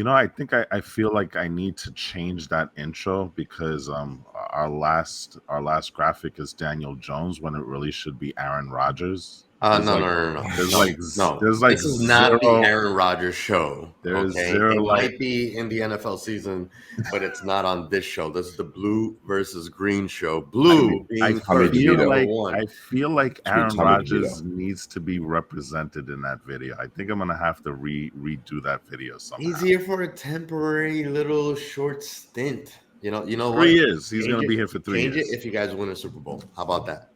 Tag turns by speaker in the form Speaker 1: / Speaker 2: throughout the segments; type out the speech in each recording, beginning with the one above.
Speaker 1: I think I feel like I need to change that intro because our last graphic is Daniel Jones when it really should be Aaron Rodgers. There's
Speaker 2: No,
Speaker 1: like
Speaker 2: no, no, no,
Speaker 1: there's
Speaker 2: no,
Speaker 1: like
Speaker 2: no.
Speaker 1: there's like
Speaker 2: This is not the
Speaker 1: zero
Speaker 2: Aaron Rodgers show.
Speaker 1: there's
Speaker 2: Okay,
Speaker 1: zero
Speaker 2: it
Speaker 1: like
Speaker 2: might be in the NFL season, but it's not on this show. This is the blue versus green show.
Speaker 1: I
Speaker 2: Blue
Speaker 1: I
Speaker 2: being
Speaker 3: Tommy
Speaker 2: first,
Speaker 1: feel
Speaker 3: DeVito.
Speaker 2: number
Speaker 1: like
Speaker 2: one.
Speaker 1: I feel like
Speaker 3: Should be
Speaker 1: Aaron
Speaker 3: Tommy DeVito.
Speaker 1: Rodgers needs to be represented in that video. I think I'm gonna have to redo that video somehow.
Speaker 2: He's here for a temporary little short stint. You know what?
Speaker 1: 3 years. He's
Speaker 2: Change
Speaker 1: gonna be
Speaker 2: it.
Speaker 1: here for 3
Speaker 2: Change it
Speaker 1: years.
Speaker 2: if you guys win a Super Bowl. How about that?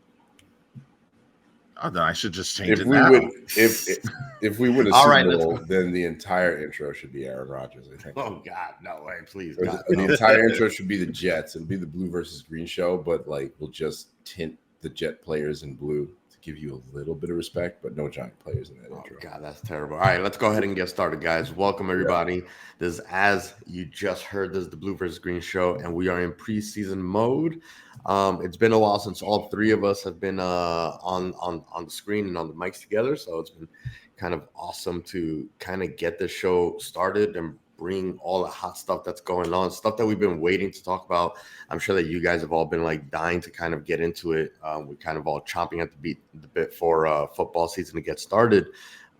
Speaker 1: Oh, then I should just change
Speaker 3: If
Speaker 1: it
Speaker 3: we
Speaker 1: now.
Speaker 3: win, if we win a
Speaker 2: All
Speaker 3: Super
Speaker 2: right, let's
Speaker 3: Bowl,
Speaker 2: go.
Speaker 3: then the entire intro should be Aaron Rodgers. I think.
Speaker 2: Oh God, no way, please,
Speaker 3: Or
Speaker 2: God,
Speaker 3: the
Speaker 2: no.
Speaker 3: entire intro should be the Jets. It'll be the blue versus green show, but like we'll just tint the Jet players in blue to give you a little bit of respect, but no giant players in that
Speaker 2: Oh
Speaker 3: intro.
Speaker 2: God, that's terrible. All right, let's go ahead and get started, guys. Welcome everybody. This is, as you just heard, this is the Blue versus Green show, and we are in preseason mode. It's been a while since all three of us have been on the screen and on the mics together, so it's been kind of awesome to kind of get the show started and bring all the hot stuff that's going on, stuff that we've been waiting to talk about. I'm sure that you guys have all been like dying to kind of get into it. We're kind of all chomping at the bit for football season to get started.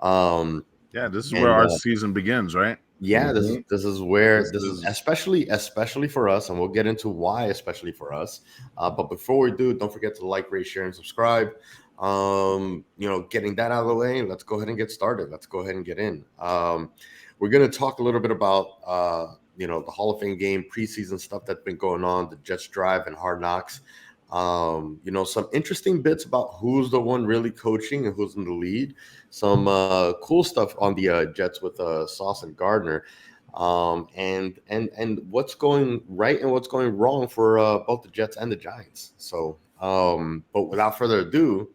Speaker 1: Yeah, this is
Speaker 2: And,
Speaker 1: where our season begins, right?
Speaker 2: Yeah,
Speaker 3: Mhm.
Speaker 2: this is where
Speaker 1: This
Speaker 2: this is
Speaker 1: is-
Speaker 2: especially for us, and we'll get into why, especially for us. But before we do, don't forget to like, rate, share, and subscribe. Getting that out of the way, let's go ahead and get started. Let's go ahead and get in. We're going to talk a little bit about the Hall of Fame game, preseason stuff that's been going on, the Jets drive and Hard Knocks. Some interesting bits about who's the one really coaching and who's in the lead. Some cool stuff on the Jets with Sauce and Gardner, and what's going right and what's going wrong for both the Jets and the Giants. So, but without further ado,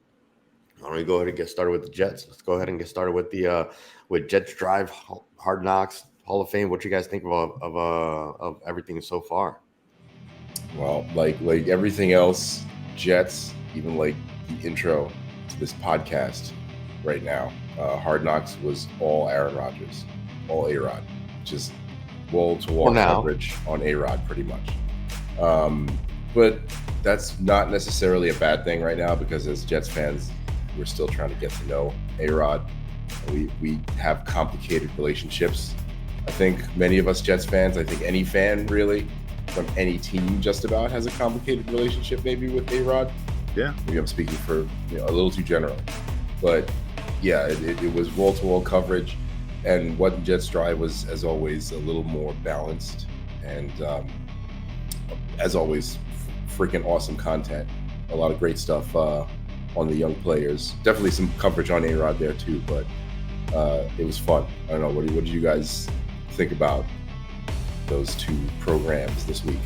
Speaker 2: why don't we go ahead and get started with the Jets? Let's go ahead and get started with the with Jets drive, Hard Knocks, Hall of Fame. What you guys think of everything so far?
Speaker 3: Well, like everything else, Jets, even like the intro to this podcast right now, Hard Knocks was all Aaron Rodgers, all A-Rod, just wall-to-wall
Speaker 2: For now.
Speaker 3: coverage on A-Rod pretty much. But that's not necessarily a bad thing right now because as Jets fans, we're still trying to get to know A-Rod. We have complicated relationships. I think many of us Jets fans, I think any fan really, from any team just about has a complicated relationship maybe with A-Rod.
Speaker 1: Yeah.
Speaker 3: Maybe I'm speaking for a little too general. But yeah, it was wall-to-wall coverage. And what Jets drive was, as always, a little more balanced. And as always, freaking awesome content. A lot of great stuff on the young players. Definitely some coverage on A-Rod there too, but it was fun. I don't know, what did you guys think about those two programs this week?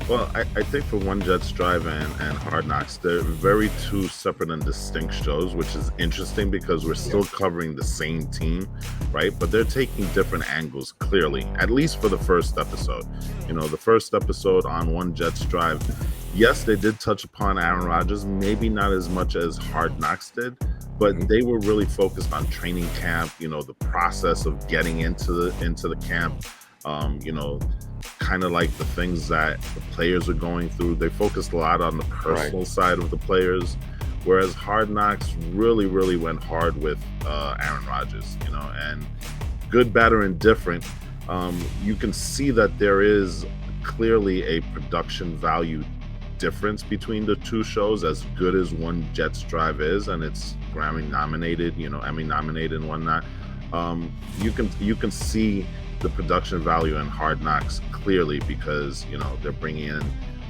Speaker 1: Well, I think for One Jets Drive and Hard Knocks, they're very two separate and distinct shows, which is interesting because we're still covering the same team, right? But they're taking different angles, clearly, at least for the first episode. The first episode on One Jets Drive, yes, they did touch upon Aaron Rodgers, maybe not as much as Hard Knocks did, but they were really focused on training camp, the process of getting into the camp, kind of like the things that the players are going through. They focused a lot on the personal side of the players, whereas Hard Knocks really, really went hard with Aaron Rodgers, and good, bad, or indifferent. You can see that there is clearly a production value difference between the two shows, as good as One Jets Drive is, and it's Grammy nominated, Emmy nominated and whatnot. You can see the production value in Hard Knocks clearly because they're bringing in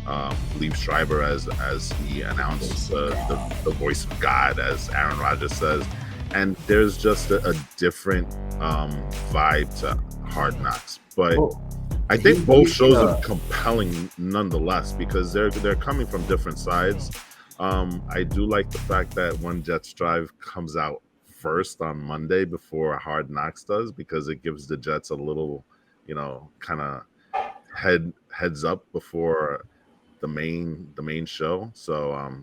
Speaker 1: Liev Schreiber as he announced the voice of God, as Aaron Rodgers says, and there's just a different vibe to Hard Knocks. But I think both shows are compelling nonetheless because they're coming from different sides. I do like the fact that One Jets Drive comes out first on Monday before Hard Knocks does, because it gives the Jets a little, kind of heads up before the main show. So,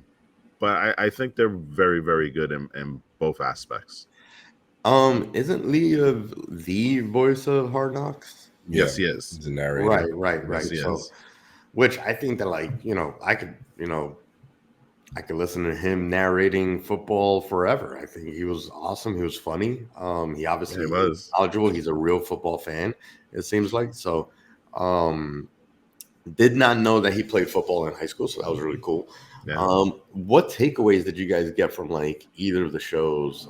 Speaker 1: but I think they're very, very good in both aspects.
Speaker 2: Isn't Lee of the voice of Hard Knocks?
Speaker 1: Yes,
Speaker 3: Yeah,
Speaker 1: he is.
Speaker 3: he's a narrator.
Speaker 1: Yes, he
Speaker 2: So,
Speaker 1: is.
Speaker 2: which I think that, like, I could listen to him narrating football forever. I think he was awesome. He was funny. He
Speaker 1: Yeah,
Speaker 2: obviously
Speaker 1: he
Speaker 2: is
Speaker 1: was.
Speaker 2: knowledgeable. He's a real football fan, it seems like. So, um, did not know that he played football in high school, so that was really cool.
Speaker 1: Yeah.
Speaker 2: What takeaways did you guys get from like either of the shows?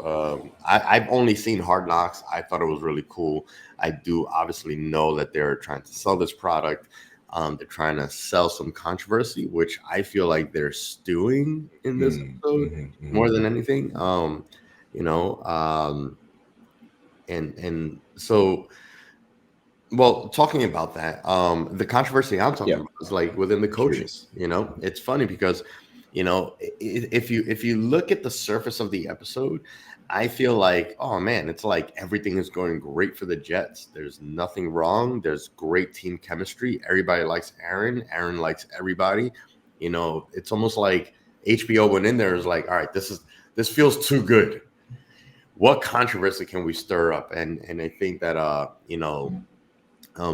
Speaker 2: I've only seen Hard Knocks. I thought it was really cool. I do obviously know that they're trying to sell this product. They're trying to sell some controversy, which I feel like they're stewing in this episode more than anything. You know, and so, well, talking about that, the controversy I'm talking
Speaker 3: Yeah,
Speaker 2: about is like within the coaching.
Speaker 3: curious.
Speaker 2: It's funny because, if you look at the surface of the episode, I feel like, oh man, it's like everything is going great for the Jets. There's nothing wrong. There's great team chemistry. Everybody likes Aaron. Aaron likes everybody. It's almost like HBO went in there and was like, all right, this feels too good. What controversy can we stir up? And I think that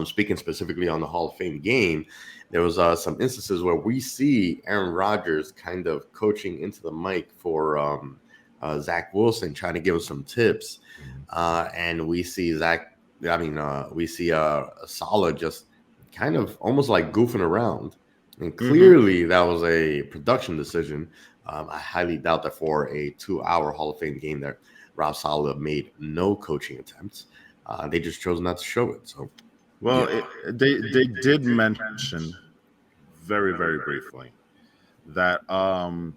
Speaker 2: speaking specifically on the Hall of Fame game, there was some instances where we see Aaron Rodgers kind of coaching into the mic for Zach Wilson, trying to give him some tips, and we see we see Saleh just kind of almost like goofing around, and clearly that was a production decision. I highly doubt that for a 2-hour Hall of Fame game that Rob Saleh made no coaching attempts. They just chose not to show it. So.
Speaker 1: Well, they did mention very, very briefly that Aaron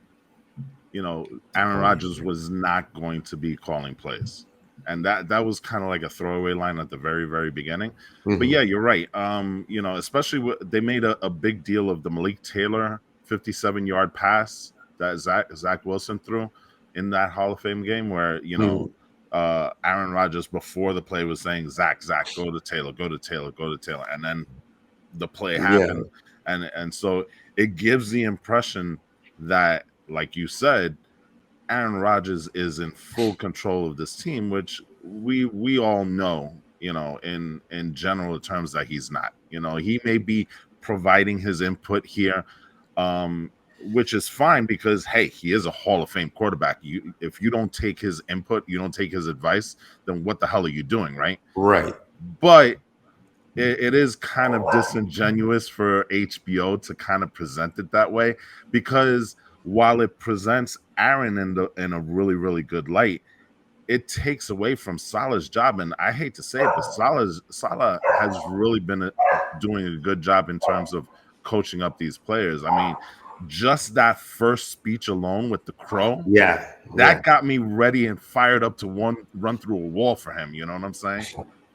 Speaker 1: Rodgers was not going to be calling plays, and that was kind of like a throwaway line at the very, very beginning. But yeah, you're right. Especially they made a big deal of the Malik Taylor 57-yard pass that Zach Wilson threw in that Hall of Fame game, where Aaron Rodgers before the play was saying, Zach, go to Taylor, go to Taylor, go to Taylor, and then the play happened, and so it gives the impression that, like you said, Aaron Rodgers is in full control of this team, which we all know, in general terms that he's not. He may be providing his input here, which is fine because, hey, he is a Hall of Fame quarterback. If you don't take his input, you don't take his advice, then what the hell are you doing, right?
Speaker 2: Right.
Speaker 1: But it is kind of disingenuous for HBO to kind of present it that way, because while it presents Aaron in a really, really good light, it takes away from Salah's job. And I hate to say it, but Salah has really been doing a good job in terms of coaching up these players. I mean, just that first speech alone with the crow, that got me ready and fired up to run through a wall for him. You know what I'm saying?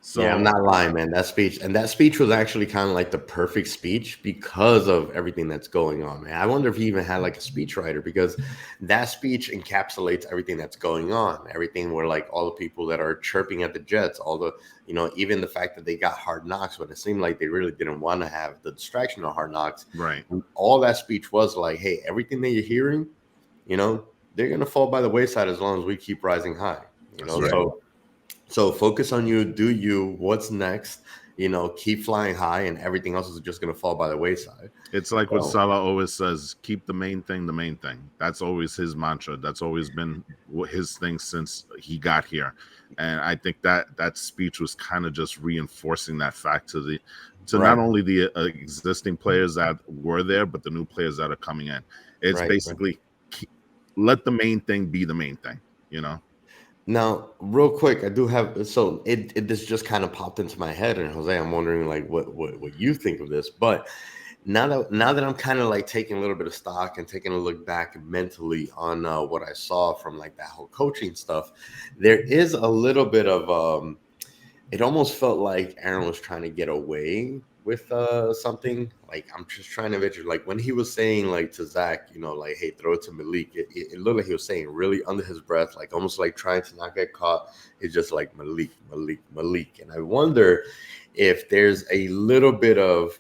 Speaker 1: So
Speaker 2: yeah, I'm not lying, man. That speech was actually kind of like the perfect speech because of everything that's going on, man. I wonder if he even had like a speechwriter, because that speech encapsulates everything that's going on. Everything where like all the people that are chirping at the Jets, all the, even the fact that they got Hard Knocks, but it seemed like they really didn't want to have the distraction of Hard Knocks.
Speaker 1: Right.
Speaker 2: And all that speech was like, hey, everything that you're hearing, they're going to fall by the wayside as long as we keep rising high. So focus on you, do you, what's next, keep flying high, and everything else is just going to fall by the wayside.
Speaker 1: It's like what Salah always says, keep the main thing the main thing. That's always his mantra. That's always been his thing since he got here. And I think that speech was kind of just reinforcing that fact to not only the existing players that were there, but the new players that are coming in. It's basically let the main thing be the main thing,
Speaker 2: Now, real quick, I do have this just kind of popped into my head, and Jose, I'm wondering like what you think of this. But now that I'm kind of like taking a little bit of stock and taking a look back mentally on what I saw from like that whole coaching stuff, there is a little bit of it almost felt like Aaron was trying to get away with something. Like, I'm just trying to picture, like when he was saying like to Zach, like, hey, throw it to Malik, it looked like he was saying really under his breath, like almost like trying to not get caught. It's just like Malik. And I wonder if there's a little bit of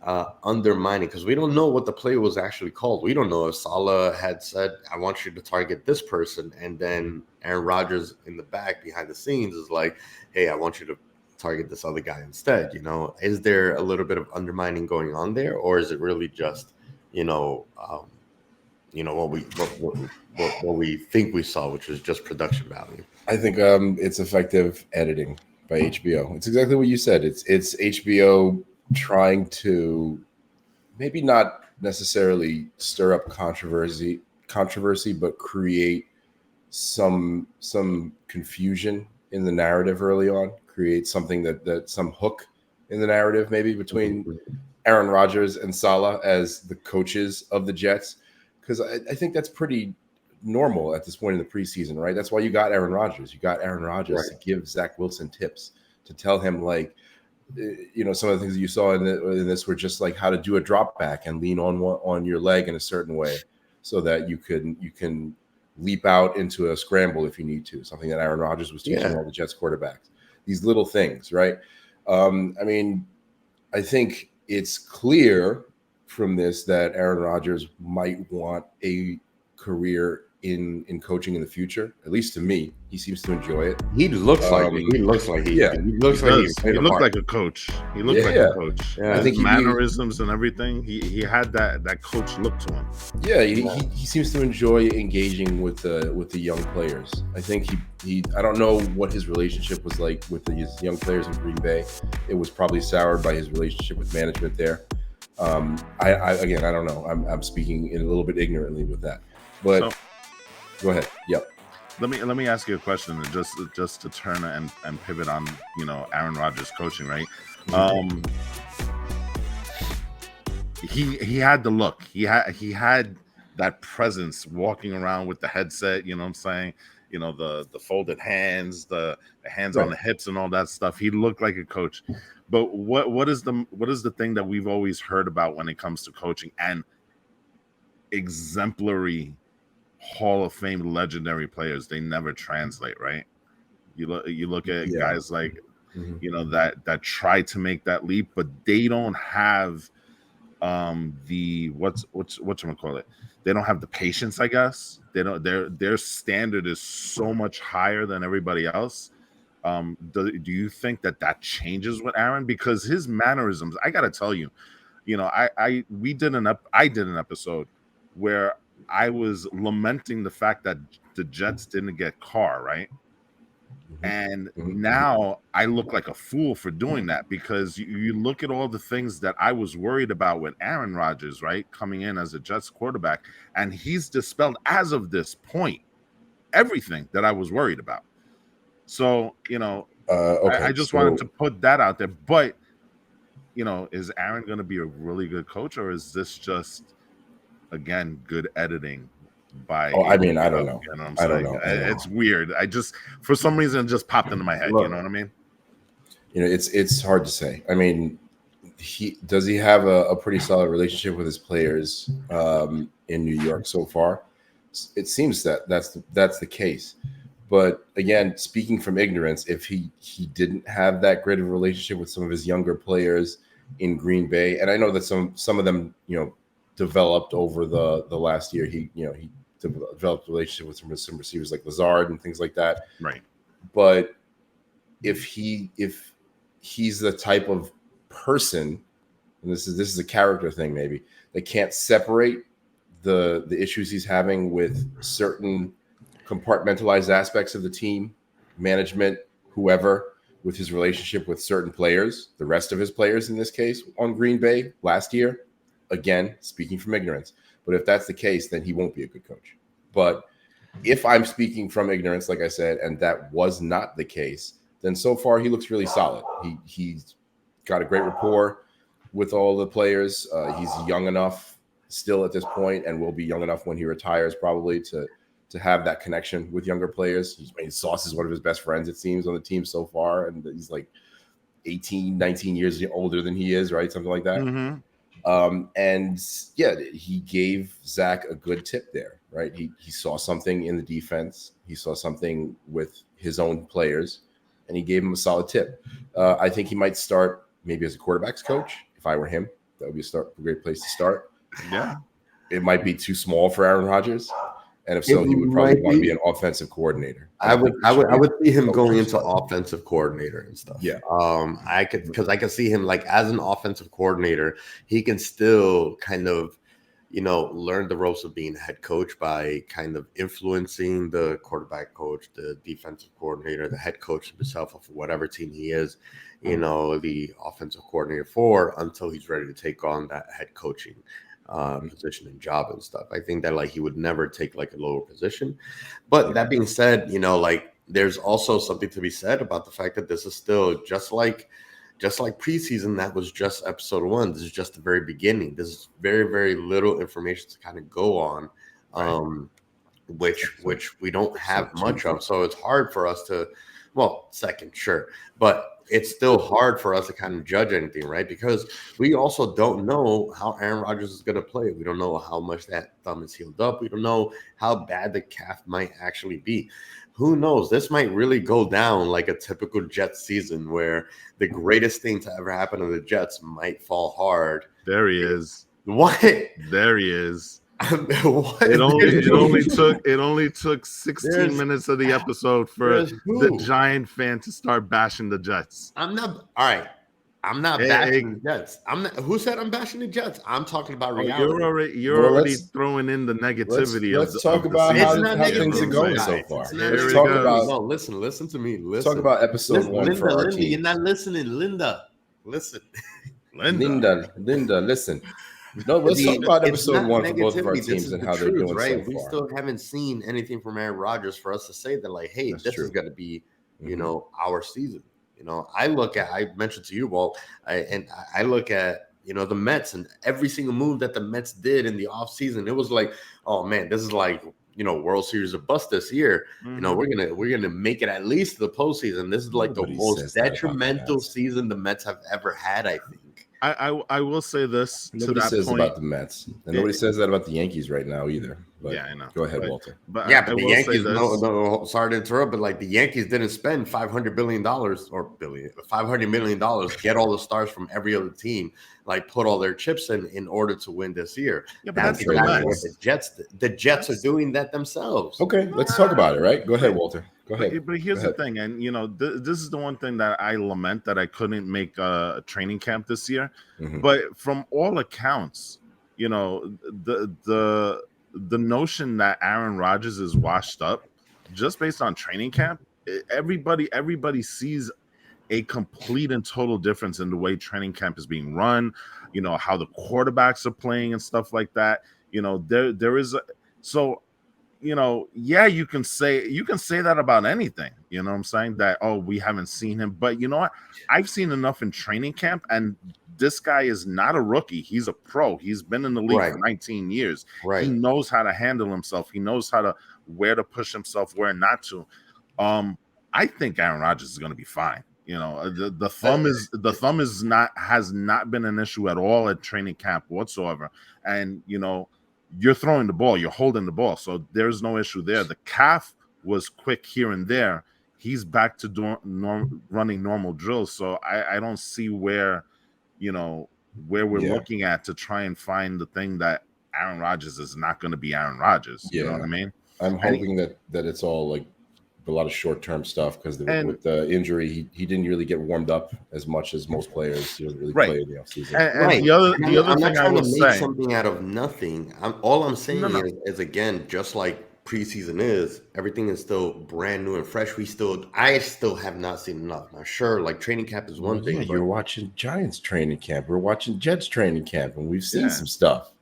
Speaker 2: undermining, because we don't know what the play was actually called. We don't know if Saleh had said, I want you to target this person, and then Aaron Rodgers in the back behind the scenes is like, hey, I want you to target this other guy instead. Is there a little bit of undermining going on there, or is it really just what we think we saw, which was just production value?
Speaker 3: I think it's effective editing by HBO. It's exactly what you said. It's HBO trying to maybe not necessarily stir up controversy, but create some confusion in the narrative early on. Create something that some hook in the narrative, maybe between Aaron Rodgers and Saleh as the coaches of the Jets, because I think that's pretty normal at this point in the preseason, right? That's why you got Aaron Rodgers. You got Aaron Rodgers to give Zach Wilson tips, to tell him, like, some of the things that you saw in this were just like how to do a drop back and lean on your leg in a certain way so that you can leap out into a scramble if you need to, something that Aaron Rodgers was teaching all the Jets quarterbacks. These little things, right? I think it's clear from this that Aaron Rodgers might want a career in coaching in the future. At least to me, he seems to enjoy it.
Speaker 2: He looks like he looks like a
Speaker 1: coach. He looks like a coach.
Speaker 3: Yeah.
Speaker 1: I think mannerisms and everything. He had that coach look to him.
Speaker 3: Yeah, he seems to enjoy engaging with the young players. I think he I don't know what his relationship was like with his young players in Green Bay. It was probably soured by his relationship with management there. I don't know. I'm speaking a little bit ignorantly with that, but. Go ahead. Yep.
Speaker 1: Let me ask you a question, just to turn and pivot on Aaron Rodgers coaching, right? He had the look. He had that presence walking around with the headset. You know what I'm saying? The folded hands, the hands on the hips, and all that stuff. He looked like a coach. But what is the thing that we've always heard about when it comes to coaching and exemplary Hall of Fame legendary players? They never translate, right? You look at guys like that try to make that leap, but they don't have the whatchamacallit. They don't have the patience, I guess. They don't. Their standard is so much higher than everybody else. Do you think that changes with Aaron? Because his mannerisms, I gotta tell you, I did an episode where I was lamenting the fact that the Jets didn't get Carr, right? And now I look like a fool for doing that, because you look at all the things that I was worried about with Aaron Rodgers, right, coming in as a Jets quarterback, and he's dispelled, as of this point, everything that I was worried about. So, I just wanted to put that out there. But, is Aaron going to be a really good coach, or is this just, again, good editing by
Speaker 3: I don't know.
Speaker 1: I don't know. It's weird. For some reason, it just popped into my head. Look, you know what I mean?
Speaker 3: It's hard to say. I mean, he have a pretty solid relationship with his players in New York so far. It seems that's the case. But again, speaking from ignorance, if he didn't have that great of a relationship with some of his younger players in Green Bay, and I know that some of them, developed over the last year. He developed a relationship with some receivers like Lazard and things like that.
Speaker 1: Right.
Speaker 3: But if he's the type of person, and this is a character thing maybe, that can't separate the issues he's having with certain compartmentalized aspects of the team, management, whoever, with his relationship with certain players, the rest of his players in this case on Green Bay last year, again, speaking from ignorance. But if that's the case, then he won't be a good coach. But if I'm speaking from ignorance, like I said, and that was not the case, then so far he looks really solid. He's got a great rapport with all the players. He's young enough still at this point, and will be young enough when he retires probably to have that connection with younger players. Sauce is one of his best friends, it seems, on the team so far, and he's like 18, 19 years older than he is, right? Something like that.
Speaker 1: Mm-hmm.
Speaker 3: And yeah, he gave Zach a good tip there, right? He saw something in the defense. He saw something with his own players, and he gave him a solid tip. I think he might start maybe as a quarterback's coach if I were him. That would be a great place to start.
Speaker 1: Yeah.
Speaker 3: It might be too small for Aaron Rodgers, and if so,
Speaker 2: It
Speaker 3: he would probably
Speaker 2: might
Speaker 3: want to
Speaker 2: be.
Speaker 3: be an offensive coordinator.
Speaker 2: I would see him
Speaker 3: coach
Speaker 2: going
Speaker 3: or
Speaker 2: into
Speaker 3: something.
Speaker 2: offensive coordinator and stuff.
Speaker 3: Yeah.
Speaker 2: I could see him like as an offensive coordinator, he can still kind of, learn the ropes of being a head coach by kind of influencing the quarterback coach, the defensive coordinator, the head coach himself of whatever team he is, the offensive coordinator for, until he's ready to take on that head coaching position and job and stuff. I think that like he would never take like a lower position. But that being said, like there's also something to be said about the fact that this is still just like preseason. That was just episode 1. This is just the very beginning. This is very, very little information to kind of go on, which we don't have much of. So it's hard for us to, second, sure, but it's still hard for us to kind of judge anything, right? Because we also don't know how Aaron Rodgers is going to play. We don't know how much that thumb is healed up. We don't know how bad the calf might actually be. Who knows? This might really go down like a typical Jets season where the greatest thing to ever happen to the Jets might fall hard.
Speaker 1: There he is.
Speaker 2: What?
Speaker 1: There he is.
Speaker 2: What?
Speaker 1: It only took 16 minutes of the episode for the Giant fan to start bashing the Jets.
Speaker 2: I'm not bashing the Jets. Who said I'm bashing the Jets? I'm talking about reality.
Speaker 1: You're already throwing in the negativity.
Speaker 3: Let's talk about how things are going so far.
Speaker 2: Let's talk about. No, listen to me. Listen.
Speaker 3: Talk about episode 1 for our team.
Speaker 2: You're not listening, Linda. Listen,
Speaker 3: Linda, listen. No, let's talk about episode 1 for both of our teams and how they're doing
Speaker 2: right?
Speaker 3: so far.
Speaker 2: We still haven't seen anything from Aaron Rodgers for us to say that, like, hey, this is going to be, our season. I mentioned to you, Walt, I look at, the Mets and every single move that the Mets did in the offseason. It was like, oh man, this is like, World Series of bust this year.
Speaker 1: Mm-hmm.
Speaker 2: We're gonna make it at least to the postseason. This is like the most detrimental season the Mets have ever had, I think.
Speaker 1: I will say this.
Speaker 3: Nobody says about the Mets, and nobody says that about the Yankees right now either. But
Speaker 1: yeah, I know.
Speaker 3: Go ahead, Walter.
Speaker 2: But the Yankees. No, sorry to interrupt, but like the Yankees didn't spend $500 billion $500 million to get all the stars from every other team, like put all their chips in order to win this year.
Speaker 1: Yeah, but
Speaker 2: that's exactly what the Jets did. The Jets are doing that themselves.
Speaker 3: Okay, let's talk about it. Right? Go ahead, Walter. Go ahead.
Speaker 1: But here's the thing, and this is the one thing that I lament that I couldn't make a training camp this year. Mm-hmm. But from all accounts, the notion that Aaron Rodgers is washed up, just based on training camp, everybody sees a complete and total difference in the way training camp is being run. How the quarterbacks are playing and stuff like that. There is you can say that about anything. You know what I'm saying? That, oh, we haven't seen him. But you know what? I've seen enough in training camp, and this guy is not a rookie. He's a pro. He's been in the league for 19 years. Right. He knows how to handle himself. He knows where to push himself, where not to. I think Aaron Rodgers is going to be fine. The thumb has not been an issue at all at training camp whatsoever. And you're throwing the ball, you're holding the ball, so there's no issue there. The calf was quick here and there. He's back to running normal drills, so I don't see where we're looking at to try and find the thing that Aaron Rodgers is not going to be Aaron Rodgers. You know what I mean?
Speaker 3: I'm hoping that it's all like a lot of short-term stuff, because with the injury, he didn't really get warmed up as much as most players. He didn't really play in the offseason.
Speaker 1: And the other thing I will say,
Speaker 2: something out of nothing. All I'm saying is again, just like preseason is, everything is still brand new and fresh. I still have not seen enough. Now, sure, like training camp is one thing.
Speaker 3: You're watching Giants training camp. We're watching Jets training camp, and we've seen some stuff.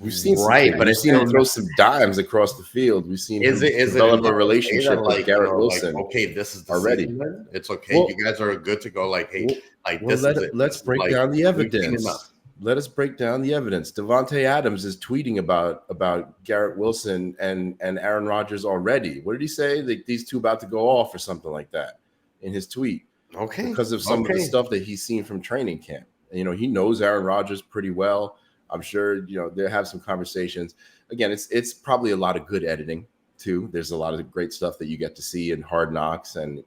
Speaker 3: We've seen but we've seen him throw some dimes across the field. We've seen him develop a relationship with Garrett Wilson.
Speaker 2: Like, okay, this is the
Speaker 3: already.
Speaker 2: Season. It's okay. You guys are good to go. Like, hey,
Speaker 3: let's break down the evidence. Let us break down the evidence. Devontae Adams is tweeting about Garrett Wilson and Aaron Rodgers already. What did he say? That these two about to go off or something like that in his tweet.
Speaker 2: Okay,
Speaker 3: because of some of the stuff that he's seen from training camp. He knows Aaron Rodgers pretty well. I'm sure, they'll have some conversations. Again, it's probably a lot of good editing too. There's a lot of great stuff that you get to see in Hard Knocks and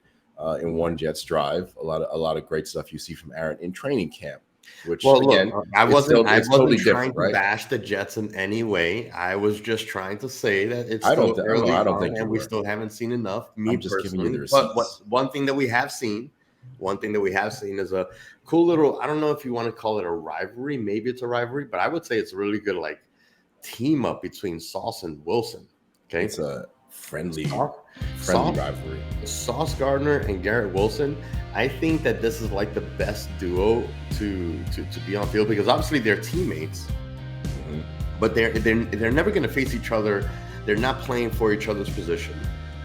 Speaker 3: in One Jets Drive. A lot of great stuff you see from Aaron in training camp. which
Speaker 2: Well,
Speaker 3: again,
Speaker 2: look, I
Speaker 3: it's
Speaker 2: wasn't
Speaker 3: totally
Speaker 2: trying
Speaker 3: different,
Speaker 2: to
Speaker 3: right?
Speaker 2: bash the Jets in any way. I was just trying to say that it's
Speaker 3: I
Speaker 2: still
Speaker 3: don't
Speaker 2: early
Speaker 3: think
Speaker 2: on,
Speaker 3: you
Speaker 2: and we
Speaker 3: were.
Speaker 2: still haven't seen enough. Me
Speaker 3: I'm just giving you the
Speaker 2: personally, but
Speaker 3: receipts.
Speaker 2: one thing that we have seen is a cool little. I don't know if you want to call it a rivalry. Maybe it's a rivalry, but I would say it's a really good like team up between Sauce and Wilson. Okay,
Speaker 3: It's a friendly
Speaker 2: Sauce,
Speaker 3: rivalry.
Speaker 2: Sauce Gardner and Garrett Wilson. I think that this is like the best duo to be on field because obviously they're teammates, but they're never going to face each other. They're not playing for each other's position.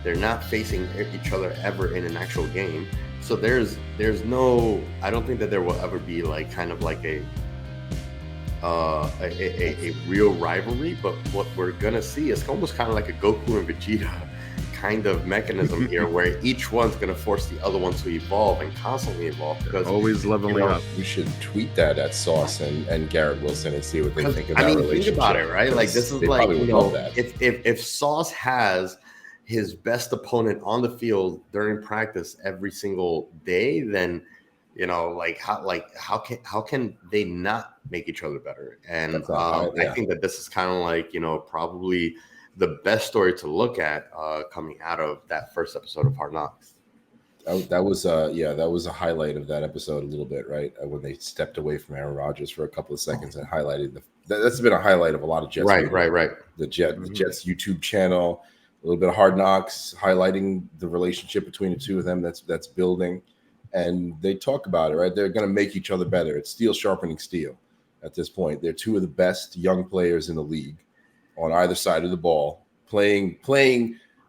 Speaker 2: They're not facing each other ever in an actual game. So there's no. I don't think that there will ever be like kind of like a real rivalry. But what we're gonna see is almost kind of like a Goku and Vegeta kind of mechanism here, where each one's gonna force the other one to evolve and constantly evolve. Because
Speaker 1: always leveling up.
Speaker 3: You should tweet that at Sauce and Garrett Wilson and see what they think of that relationship.
Speaker 2: Think about it, right? Like this is like if Sauce has his best opponent on the field during practice every single day, then how can they not make each other better? And I think that this is kind of like probably the best story to look at coming out of that first episode of Hard Knocks.
Speaker 3: That was a highlight of that episode a little bit, right? When they stepped away from Aaron Rodgers for a couple of seconds and highlighted that's been a highlight of a lot of Jets.
Speaker 2: Right.
Speaker 3: The Jets YouTube channel, a little bit of Hard Knocks, highlighting the relationship between the two of them that's building, and they talk about it, right? They're going to make each other better. It's steel sharpening steel at this point. They're two of the best young players in the league on either side of the ball, playing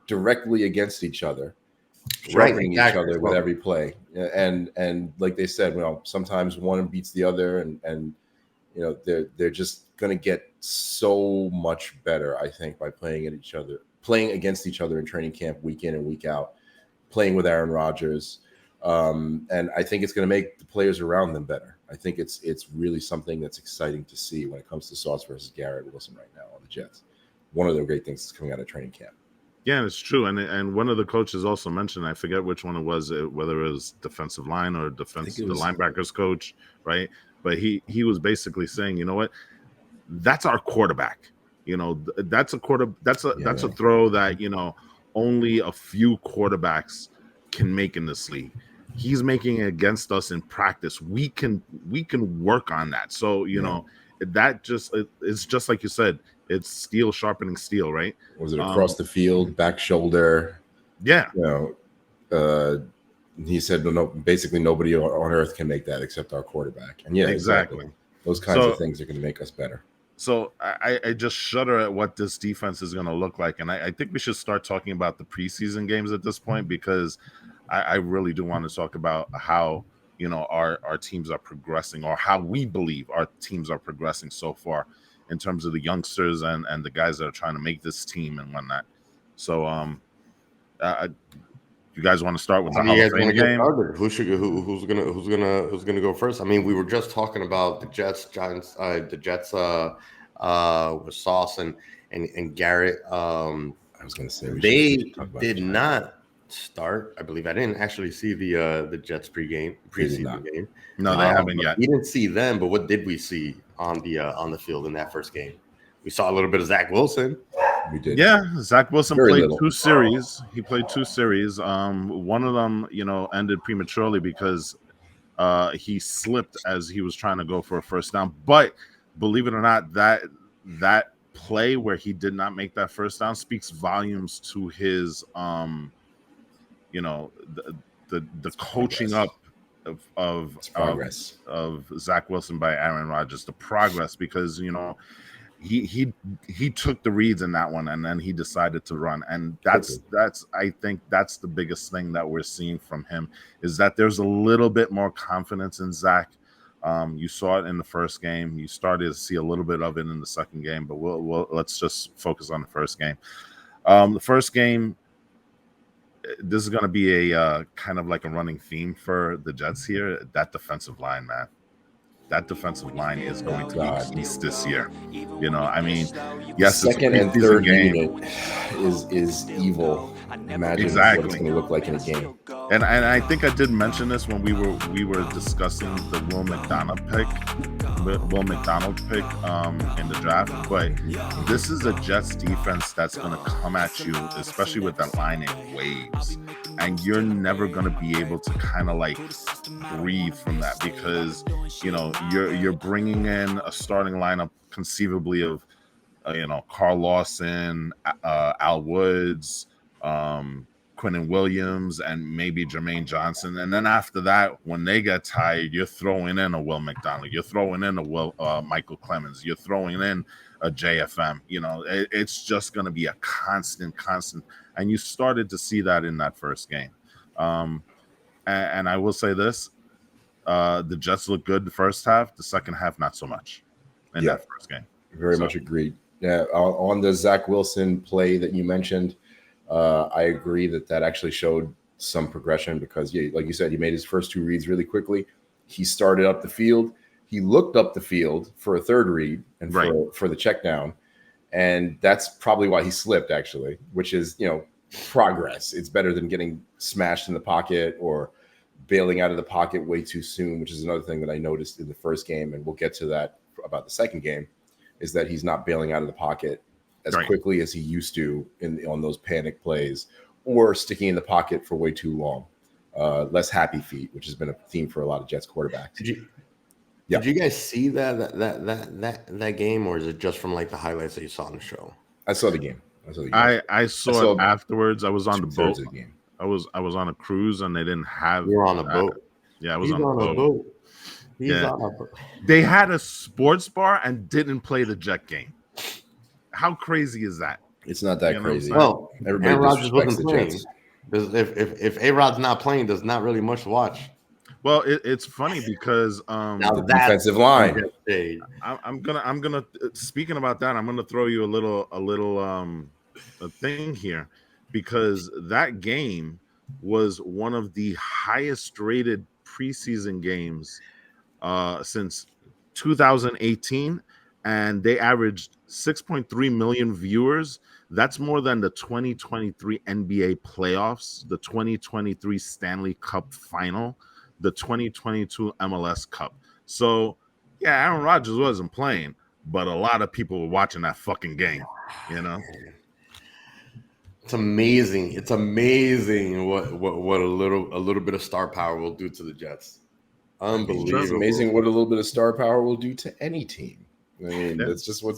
Speaker 3: directly against each other, sharpening each other with every play. And like they said, sometimes one beats the other, and they're just going to get so much better, I think, by playing against each other in training camp week in and week out, playing with Aaron Rodgers. And I think it's going to make the players around them better. I think it's really something that's exciting to see when it comes to Sauce versus Garrett Wilson right now on the Jets. One of the great things that's coming out of training camp.
Speaker 1: Yeah, it's true. And one of the coaches also mentioned, I forget which one it was, whether it was defensive line or the linebackers coach, right? But he was basically saying, you know what, that's our quarterback. That's a throw that, only a few quarterbacks can make in this league. He's making it against us in practice. We can work on that. So, it's just like you said, it's steel sharpening steel, right?
Speaker 3: Was it across the field, back shoulder?
Speaker 1: Yeah.
Speaker 3: He said, no, basically nobody on earth can make that except our quarterback. And yeah, exactly. Those kinds of things are going to make us better.
Speaker 1: So I just shudder at what this defense is going to look like. And I think we should start talking about the preseason games at this point, because I really do want to talk about how, our teams are progressing, or how we believe our teams are progressing so far in terms of the youngsters and the guys that are trying to make this team and whatnot. So, you guys want to start with the Hall of Fame game?
Speaker 2: Who's gonna go first? I mean, we were just talking about the Jets, Giants, the Jets with Sauce and Garrett.
Speaker 3: I was gonna say
Speaker 2: they did not start. I believe I didn't actually see the Jets preseason game.
Speaker 1: No, they haven't yet.
Speaker 2: We didn't see them, but what did we see on the field in that first game? We saw a little bit of Zach Wilson.
Speaker 3: We did.
Speaker 1: Yeah, Zach Wilson played 2 series.
Speaker 3: Wow.
Speaker 1: He played 2 series. One of them, ended prematurely because he slipped as he was trying to go for a first down. But believe it or not, that play where he did not make that first down speaks volumes to his the coaching up of
Speaker 3: progress
Speaker 1: of Zach Wilson by Aaron Rodgers, the progress, because he took the reads in that one and then he decided to run, and that's I think that's the biggest thing that we're seeing from him, is that there's a little bit more confidence in Zach. You saw it in the first game. You started to see a little bit of it in the second game, but let's just focus on the first game. The first game, this is going to be a kind of like a running theme for the Jets here. That defensive line, man. that defensive line is going to be
Speaker 3: God.
Speaker 1: a beast this year. You know, I mean,
Speaker 3: The
Speaker 1: yes, it's a
Speaker 3: second and
Speaker 1: preseason
Speaker 3: third
Speaker 1: game.
Speaker 3: unit is evil. Imagine what
Speaker 1: Exactly.
Speaker 3: it's going to look like in a game.
Speaker 1: And I think I did mention this when we were discussing the Will McDonald pick in the draft. But this is a Jets defense that's going to come at you, especially with that line in waves, and you're never going to be able to kind of like breathe from that, because you know you're bringing in a starting lineup conceivably of Carl Lawson, Al Woods, Quinnen Williams, and maybe Jermaine Johnson. And then after that, when they get tired, you're throwing in a Will McDonald, you're throwing in a Michael Clemens, you're throwing in a JFM. You know, it's just going to be a constant. And you started to see that in that first game. And I will say this, the Jets look good the first half, the second half, not so much in that first game.
Speaker 3: Very much agreed. Yeah, on the Zach Wilson play that you mentioned, I agree that actually showed some progression because, like you said, he made his first two reads really quickly. He started up the field. He looked up the field for a third read and for the check down. And that's probably why he slipped, actually, which is, progress. It's better than getting smashed in the pocket or bailing out of the pocket way too soon, which is another thing that I noticed in the first game. And we'll get to that about the second game, is that he's not bailing out of the pocket as quickly as he used to on those panic plays, or sticking in the pocket for way too long. Less happy feet, which has been a theme for a lot of Jets quarterbacks.
Speaker 2: Did you guys see that game, or is it just from like the highlights that you saw on the show?
Speaker 3: I saw the game.
Speaker 1: I saw it afterwards. I was on the boat.
Speaker 3: The game.
Speaker 1: I was on a cruise, and they didn't have.
Speaker 2: You were on a boat.
Speaker 1: Yeah, I was on a boat.
Speaker 2: He's on a boat.
Speaker 1: They had a sports bar and didn't play the Jet game. How crazy is that?
Speaker 3: It's not that crazy.
Speaker 2: Well,
Speaker 3: everybody
Speaker 2: Aaron Rodgers wasn't
Speaker 3: the
Speaker 2: playing.
Speaker 3: Jets.
Speaker 2: If A-Rod's not playing, there's not really much to watch.
Speaker 1: Well, it's funny because
Speaker 3: now the defensive line.
Speaker 1: I'm gonna speaking about that, I'm gonna throw you a thing here, because that game was one of the highest rated preseason games since 2018, and they averaged 6.3 million viewers. That's more than the 2023 NBA playoffs, the 2023 Stanley Cup final, the 2022 MLS Cup. So, yeah, Aaron Rodgers wasn't playing, but a lot of people were watching that fucking game,
Speaker 2: It's amazing. It's amazing what a little bit of star power will do to the Jets. Unbelievable.
Speaker 3: It's amazing what a little bit of star power will do to any team. I mean, that's just what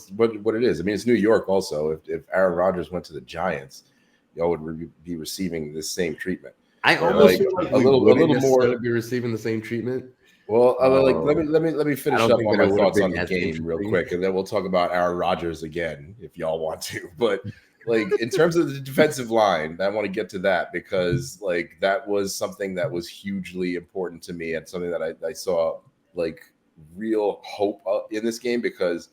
Speaker 3: it is. I mean, it's New York also. If Aaron Rodgers went to the Giants, y'all would be receiving the same treatment.
Speaker 2: I almost feel like
Speaker 3: a little more
Speaker 2: be receiving the same treatment.
Speaker 3: Well, let me finish up on my thoughts on the game real quick, and then we'll talk about Aaron Rodgers again if y'all want to. But in terms of the defensive line, I want to get to that because that was something that was hugely important to me, and something that I saw real hope in this game, because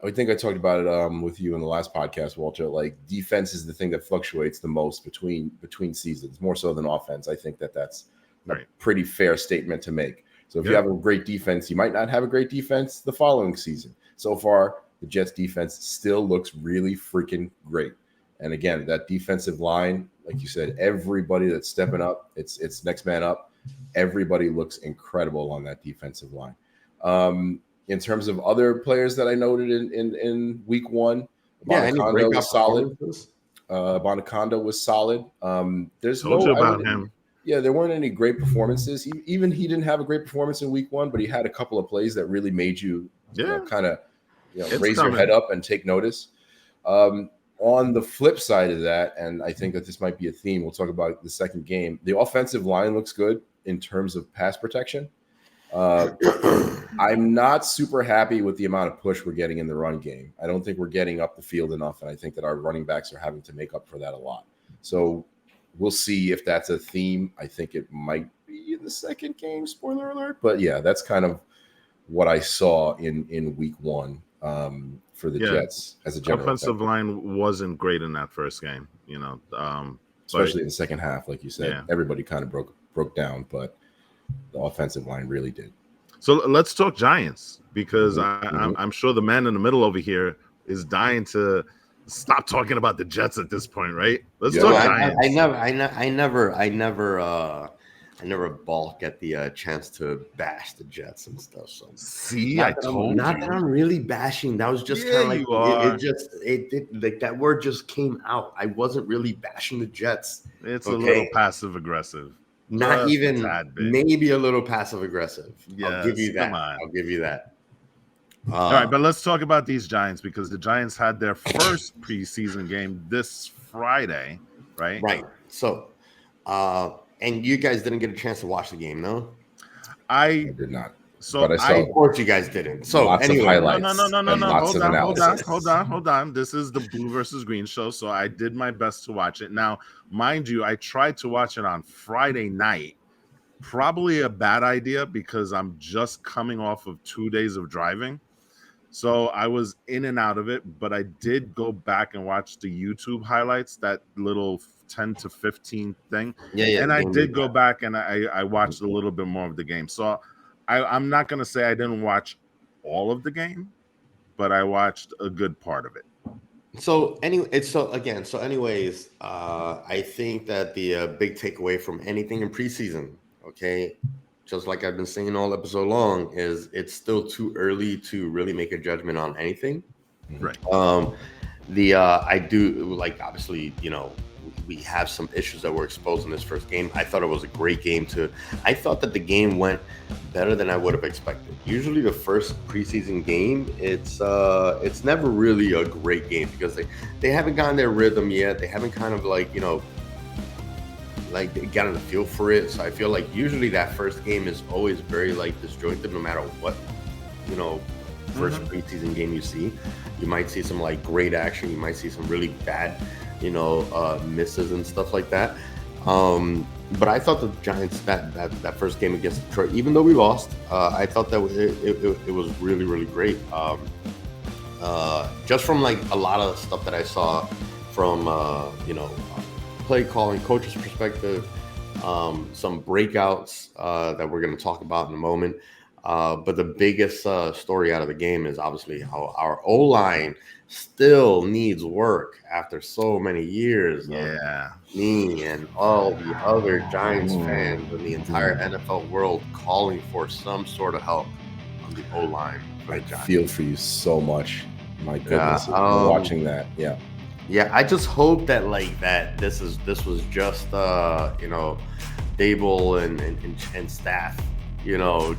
Speaker 3: I think I talked about it with you in the last podcast, Walter. Defense is the thing that fluctuates the most between seasons, more so than offense. I think that's a pretty fair statement to make. So if you have a great defense, you might not have a great defense the following season. So far, the Jets defense still looks really freaking great. And again, that defensive line, like you said, everybody that's stepping up, it's next man up. Everybody looks incredible on that defensive line. In terms of other players that I noted in week one, Bonaconda was solid. Bonaconda was solid. There's
Speaker 1: told you about him.
Speaker 3: Yeah, there weren't any great performances. He didn't have a great performance in week one, but he had a couple of plays that really made you kind of raise your head up and take notice. On the flip side of that, and I think that this might be a theme, we'll talk about the second game. The offensive line looks good in terms of pass protection. I'm not super happy with the amount of push we're getting in the run game. I don't think we're getting up the field enough, and I think that our running backs are having to make up for that a lot. So we'll see if that's a theme. I think it might be in the second game, spoiler alert. But yeah, that's kind of what I saw in week one for the Jets as a general.
Speaker 1: Offensive line wasn't great in that first game,
Speaker 3: especially in the second half, like you said. Everybody kind of broke down, but the offensive line really did.
Speaker 1: So let's talk Giants because
Speaker 3: Mhm.
Speaker 1: I'm sure the man in the middle over here is dying to stop talking about the Jets at this point, right? Let's
Speaker 3: Yeah.
Speaker 2: No,
Speaker 1: talk
Speaker 2: I
Speaker 1: Giants.
Speaker 2: never balk at the chance to bash the Jets and stuff. So
Speaker 1: See, I told
Speaker 2: not that
Speaker 1: you.
Speaker 2: I'm really bashing. That was just
Speaker 1: Yeah,
Speaker 2: kind of like
Speaker 1: you are.
Speaker 2: it like that word just came out. I wasn't really bashing the Jets.
Speaker 1: It's a little
Speaker 2: Okay,
Speaker 1: passive aggressive,
Speaker 2: not
Speaker 1: just a
Speaker 2: even
Speaker 1: tad bit.
Speaker 2: maybe a little passive aggressive. I'll give
Speaker 1: Yes,
Speaker 2: you
Speaker 1: come
Speaker 2: that.
Speaker 1: on.
Speaker 2: I'll give you that.
Speaker 1: All right, but let's talk about these Giants because the Giants had their first preseason game this Friday, right?
Speaker 2: Right. So, and you guys didn't get a chance to watch the game, no?
Speaker 3: I did not,
Speaker 1: So
Speaker 3: but I
Speaker 2: Of
Speaker 3: saw
Speaker 2: course, you guys didn't. So
Speaker 3: lots of
Speaker 2: anyway,
Speaker 3: highlights and lots
Speaker 1: Hold
Speaker 3: of
Speaker 1: on,
Speaker 3: analysis.
Speaker 1: hold on. This is the Blue versus Green show, so I did my best to watch it. Now, mind you, I tried to watch it on Friday night. Probably a bad idea because I'm just coming off of 2 days of driving. So I was in and out of it, but I did go back and watch the YouTube highlights, that little 10 to 15 thing.
Speaker 2: yeah,
Speaker 1: And
Speaker 2: the
Speaker 1: I
Speaker 2: game
Speaker 1: did go
Speaker 2: recap.
Speaker 1: back and I watched a little bit more of the game. So I'm not going to say I didn't watch all of the game, but I watched a good part of it.
Speaker 2: So anyway, anyways, I think that the big takeaway from anything in preseason, okay, just like I've been saying all episode long, is it's still too early to really make a judgment on anything.
Speaker 1: Right.
Speaker 2: I do like, obviously, we have some issues that were exposed in this first game. I thought it was a great game I thought that the game went better than I would have expected. Usually the first preseason game, it's never really a great game because they haven't gotten their rhythm yet. They haven't kind of like gotten the feel for it. So I feel like usually that first game is always very like disjointed no matter what, first preseason game you see. You might see some like great action, you might see some really bad misses and stuff like that. But I thought the Giants that first game against Detroit, even though we lost, I thought that it was really, really great. Just from like a lot of stuff that I saw from play calling, coach's perspective, some breakouts that we're going to talk about in a moment. But the biggest story out of the game is obviously how our O-line still needs work after so many years.
Speaker 1: Yeah.
Speaker 2: Me and all the other Giants fans and the entire NFL world calling for some sort of help on the O-line.
Speaker 3: I feel for you so much. My goodness, watching that. Yeah.
Speaker 2: Yeah, I just hope that this was just Dable and staff,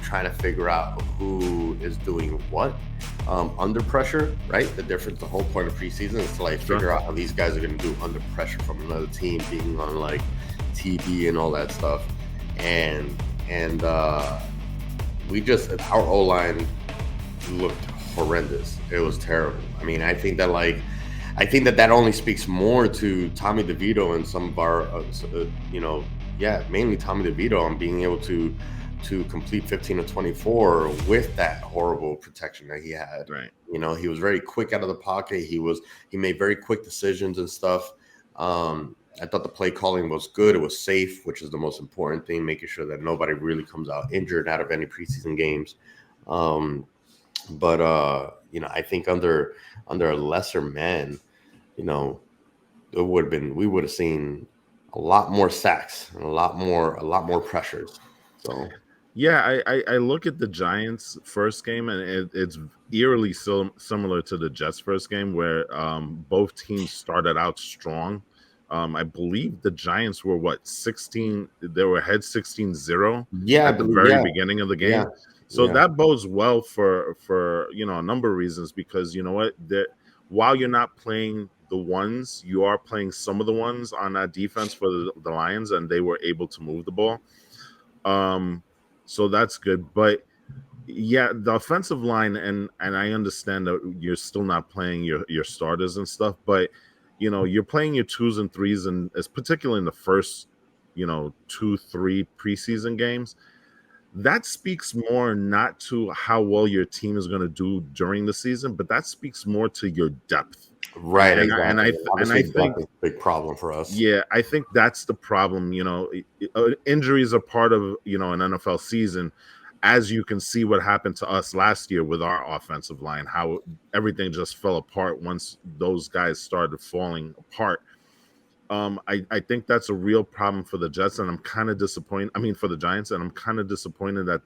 Speaker 2: trying to figure out who is doing what under pressure, right? The whole point of preseason is to figure out how these guys are going to do under pressure from another team, being on TV and all that stuff. And our O-line looked horrendous. It was terrible. I mean, I think that only speaks more to Tommy DeVito and some of our, mainly Tommy DeVito on being able to complete 15 of 24 with that horrible protection that he had.
Speaker 1: Right.
Speaker 2: He was very quick out of the pocket. He made very quick decisions and stuff. I thought the play calling was good. It was safe, which is the most important thing, making sure that nobody really comes out injured out of any preseason games. But I think under a lesser man, we would have seen a lot more sacks and a lot more pressures. So
Speaker 1: yeah, I look at the Giants' first game and it's eerily similar to the Jets' first game, where both teams started out strong. I believe the Giants were 16. They were ahead 16-0 at the very beginning of the game. So that bodes well for a number of reasons, because you know what, while you're not playing the ones, you are playing some of the ones on that defense for the Lions, and they were able to move the ball. So that's good. But yeah, the offensive line, and I understand that you're still not playing your starters and stuff, but you're playing your 2s and 3s, and it's particularly in the first 2-3 preseason games. That speaks more not to how well your team is going to do during the season, but that speaks more to your depth.
Speaker 2: Right,
Speaker 1: and
Speaker 2: exactly.
Speaker 1: I think
Speaker 2: a big problem for us.
Speaker 1: Yeah, I think that's the problem. Injuries are part of an NFL season. as you can see what happened to us last year with our offensive line, how everything just fell apart once those guys started falling apart. I think that's a real problem for the Jets, and I'm kind of disappointed. I mean, for the Giants, and I'm kind of disappointed that,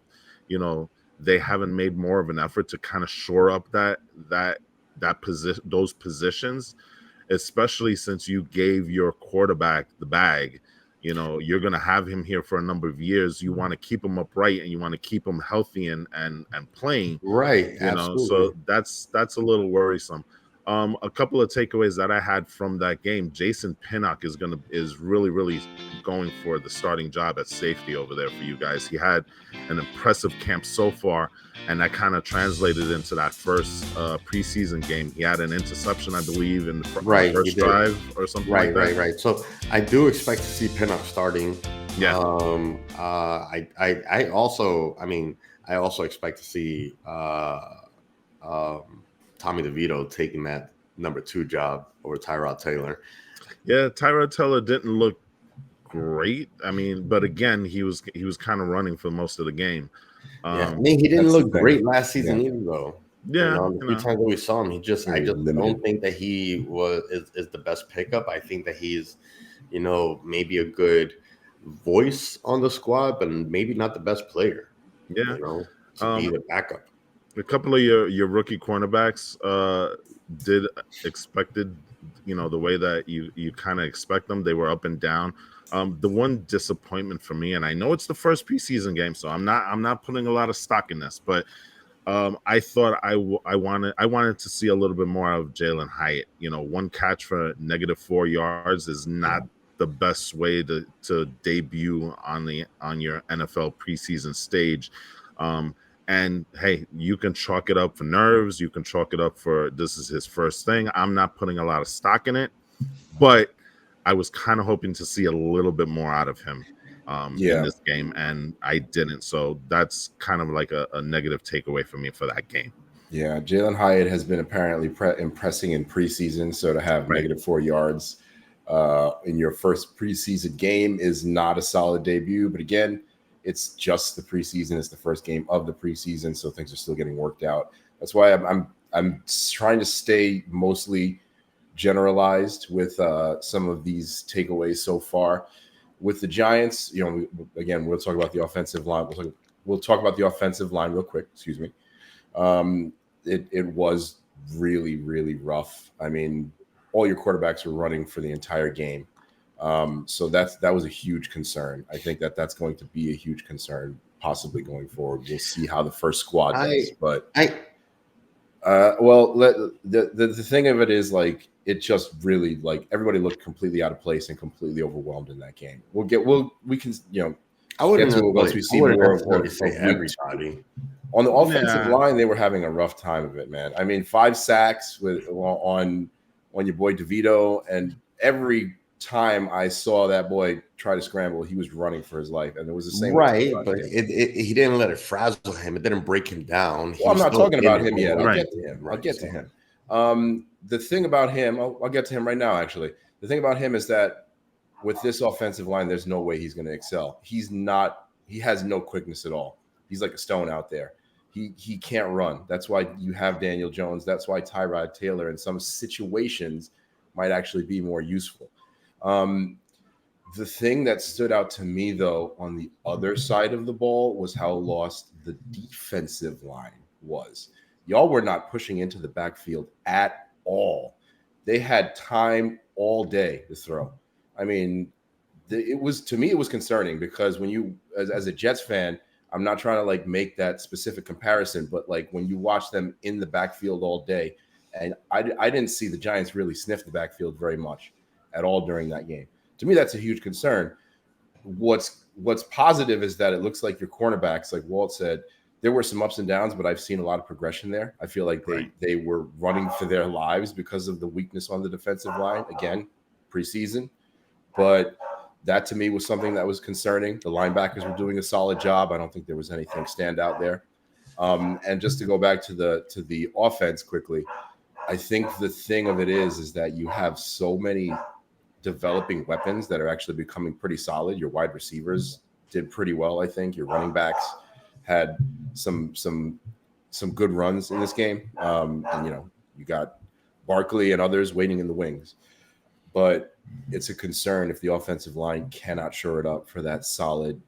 Speaker 1: you know, they haven't made more of an effort to kind of shore up that position, those positions, especially since you gave your quarterback the bag. You know, you're going to have him here for a number of years. You want to keep him upright, and you want to keep him healthy and playing.
Speaker 2: Right.
Speaker 1: You know, so that's a little worrisome. A couple of takeaways that I had from that game: Jason Pinnock is really going for the starting job at safety over there for you guys. He had an impressive camp so far, and that kind of translated into that first preseason game. He had an interception, I believe, in the first drive or something like that.
Speaker 2: Right. So I do expect to see Pinnock starting.
Speaker 1: Yeah.
Speaker 2: I also expect to see Tommy DeVito taking that number 2 job over Tyrod Taylor.
Speaker 1: Yeah, Tyrod Taylor didn't look great. I mean, but again, he was kind of running for most of the game.
Speaker 2: I mean, he didn't look great last season either, though.
Speaker 1: Yeah,
Speaker 2: the few times that we saw him, I just don't think that he is the best pickup. I think that he's, maybe a good voice on the squad, but maybe not the best player.
Speaker 1: Yeah,
Speaker 2: to be the backup.
Speaker 1: A couple of your rookie cornerbacks did expected, the way that you kind of expect them. They were up and down. The one disappointment for me, and I know it's the first preseason game, so I'm not putting a lot of stock in this, but I thought I wanted to see a little bit more of Jalen Hyatt. One catch for -4 yards is not the best way to debut on your NFL preseason stage. And hey, you can chalk it up for nerves. You can chalk it up for this is his first thing. I'm not putting a lot of stock in it, but I was kind of hoping to see a little bit more out of him in this game, and I didn't. So that's kind of like a negative takeaway for me for that game.
Speaker 3: Yeah, Jalen Hyatt has been apparently impressing in preseason. So to have -4 yards in your first preseason game is not a solid debut. But again, it's just the preseason. It's the first game of the preseason, so things are still getting worked out. That's why I'm trying to stay mostly generalized with some of these takeaways so far. With the Giants, again, we'll talk about the offensive line. We'll talk about the offensive line real quick. Excuse me. It was really, really rough. I mean, all your quarterbacks were running for the entire game. So that was a huge concern. I think that's going to be a huge concern possibly going forward. We'll see how the first squad does. The thing of it is, like, it just really, like, everybody looked completely out of place and completely overwhelmed in that game. We can
Speaker 2: I wouldn't
Speaker 3: get to it once we see more of
Speaker 2: everybody.
Speaker 3: On the offensive line, they were having a rough time of it, man. I mean, 5 sacks on your boy DeVito, and every time I saw that boy try to scramble, he was running for his life, and it was the same.
Speaker 2: Right, but he didn't let it frazzle him. It didn't break him down.
Speaker 3: Well, I'm not talking about him yet. I'll get to him. The thing about him, I'll get to him right now, actually. The thing about him is that with this offensive line, there's no way he's going to excel. He has no quickness at all. He's like a stone out there. He can't run. That's why you have Daniel Jones. That's why Tyrod Taylor in some situations might actually be more useful. The thing that stood out to me, though, on the other side of the ball was how lost the defensive line was. Y'all were not pushing into the backfield at all. They had time all day to throw. I mean, it was concerning because when you, as a Jets fan, I'm not trying to like make that specific comparison, but like when you watch them in the backfield all day, and I didn't see the Giants really sniff the backfield very much at all during that game. To me, that's a huge concern. What's positive is that it looks like your cornerbacks, like Walt said, there were some ups and downs, but I've seen a lot of progression there. I feel like they were running for their lives because of the weakness on the defensive line. Again, preseason. But that to me was something that was concerning. The linebackers were doing a solid job. I don't think there was anything stand out there. And just to go back to the offense quickly, I think the thing of it is that you have so many developing weapons that are actually becoming pretty solid. Your wide receivers did pretty well, I think. Your running backs had some good runs in this game. And you got Barkley and others waiting in the wings. But it's a concern if the offensive line cannot shore it up for those solid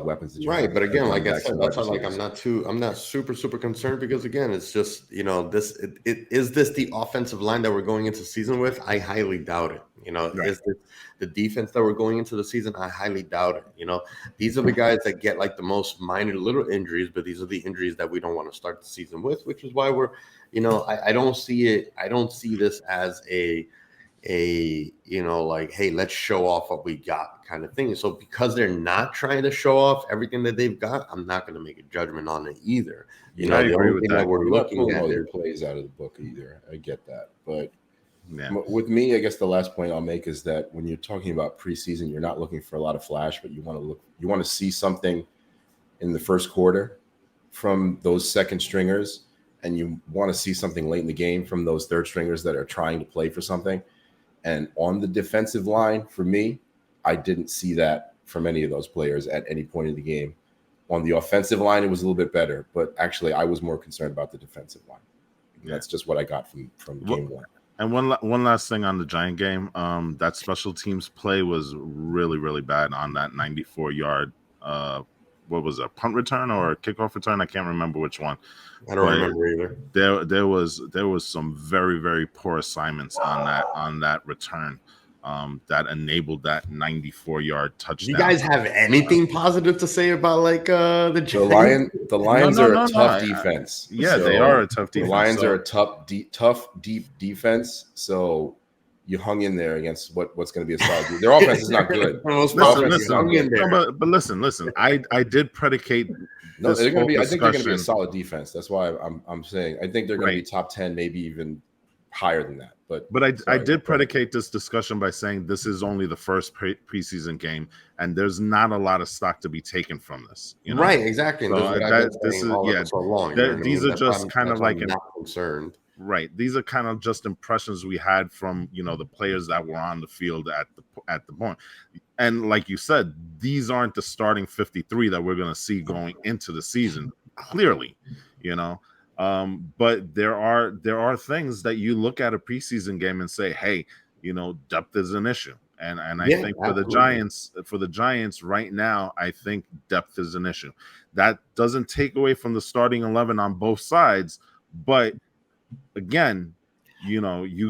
Speaker 3: weapons that you have.
Speaker 2: Right, but again, like I said, that's why I'm not super concerned, because again, it's just is this the offensive line that we're going into season with? I highly doubt it.
Speaker 3: Right.
Speaker 2: Is this the defense that we're going into the season? I highly doubt it. These are the guys that get like the most minor little injuries, but these are the injuries that we don't want to start the season with, which is why we're, I don't see it. I don't see this as a like, hey, let's show off what we got kind of thing. So because they're not trying to show off everything that they've got, I'm not going to make a judgment on it either.
Speaker 1: I agree with that.
Speaker 3: We're looking at their plays out of the book either. I get that, but with me, I guess the last point I'll make is that when you're talking about preseason, you're not looking for a lot of flash, but you want to see something in the first quarter from those second stringers, and you want to see something late in the game from those third stringers that are trying to play for something. And on the defensive line, for me, I didn't see that from any of those players at any point in the game. On the offensive line, it was a little bit better, but actually I was more concerned about the defensive line. That's just what I got from game one.
Speaker 1: And one last thing on the Giant game, that special teams play was really, really bad on that 94-yard, what was it, punt return or a kickoff return? I can't remember which one.
Speaker 2: I don't remember either.
Speaker 1: There was some very, very poor assignments on that return that enabled that 94-yard touchdown.
Speaker 2: You guys have anything positive to say about like the
Speaker 3: Giants? The Lions are a tough defense.
Speaker 1: Yeah, so they are a tough defense.
Speaker 3: The Lions are a tough, deep defense. So you hung in there against what's going to be a solid defense. Their offense is not good.
Speaker 1: But listen. I did predicate.
Speaker 3: No, they're going to be. I think they're going to be a solid defense. That's why I'm saying I think they're going to be top 10, maybe even higher than that. But
Speaker 1: I did predicate this discussion by saying this is only the first preseason game, and there's not a lot of stock to be taken from this.
Speaker 2: Right, exactly.
Speaker 1: These are just kind of like
Speaker 2: not concerned.
Speaker 1: Right. These are kind of just impressions we had from, the players that were on the field at the point. And like you said, these aren't the starting 53 that we're going to see going into the season, clearly, but there are things that you look at a preseason game and say, hey, depth is an issue. And I think for the Giants right now, I think depth is an issue. That doesn't take away from the starting 11 on both sides, but again, you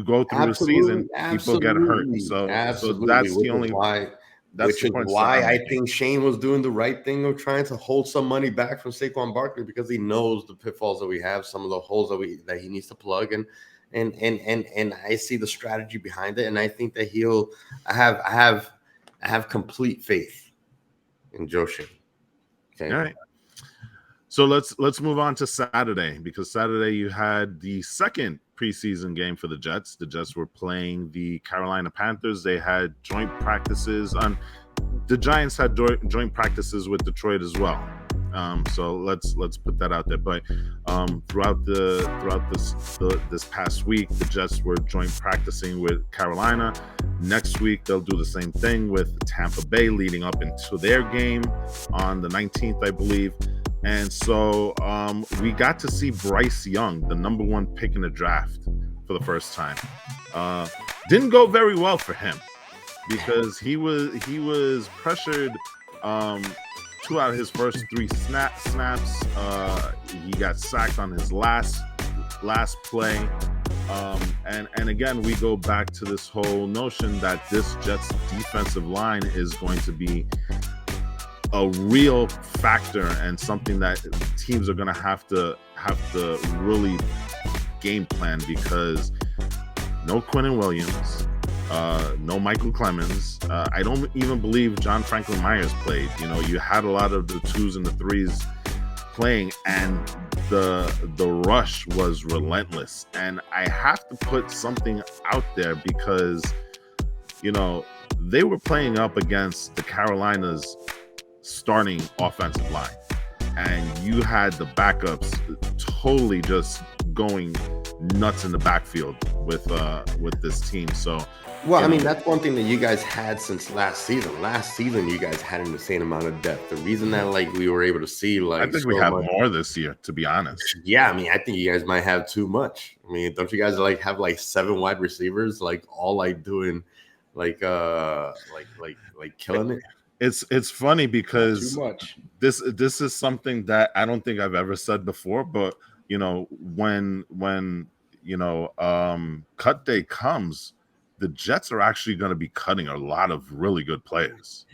Speaker 1: go through the season, people get hurt. So that's the only why.
Speaker 2: Which is why I think Shane was doing the right thing of trying to hold some money back from Saquon Barkley, because he knows the pitfalls that we have, some of the holes that he needs to plug, and I see the strategy behind it, and I think that I have complete faith in Joe Shane. Okay.
Speaker 1: All right. So let's move on to Saturday, because Saturday you had the second preseason game for the Jets. The Jets were playing the Carolina Panthers. They had joint practices the Giants had joint practices with Detroit as well. So let's put that out there. But throughout this past week, the Jets were joint practicing with Carolina. Next week they'll do the same thing with Tampa Bay, leading up into their game on the 19th, I believe. And so we got to see Bryce Young, the number one pick in the draft, for the first time. Didn't go very well for him, because he was pressured 2 out of his first 3 snaps. He got sacked on his last play. And again, we go back to this whole notion that this Jets defensive line is going to be a real factor and something that teams are going to have to really game plan, because no Quinnen Williams, no Michael Clemens. I don't even believe John Franklin Myers played. You had a lot of the 2s and the 3s playing, and the rush was relentless. And I have to put something out there, because they were playing up against the Carolinas starting offensive line, and you had the backups totally just going nuts in the backfield with this team. So,
Speaker 2: well, I mean, that's one thing that you guys had since last season. Last season, you guys had an insane amount of depth. The reason that like we were able to see like
Speaker 1: I think we have more this year, to be honest.
Speaker 2: Yeah, I mean, I think you guys might have too much. I mean, don't you guys like have like 7 wide receivers, like all like doing like killing it?
Speaker 1: It's funny because
Speaker 3: Too much.
Speaker 1: This is something that I don't think I've ever said before, but when cut day comes, the Jets are actually going to be cutting a lot of really good players.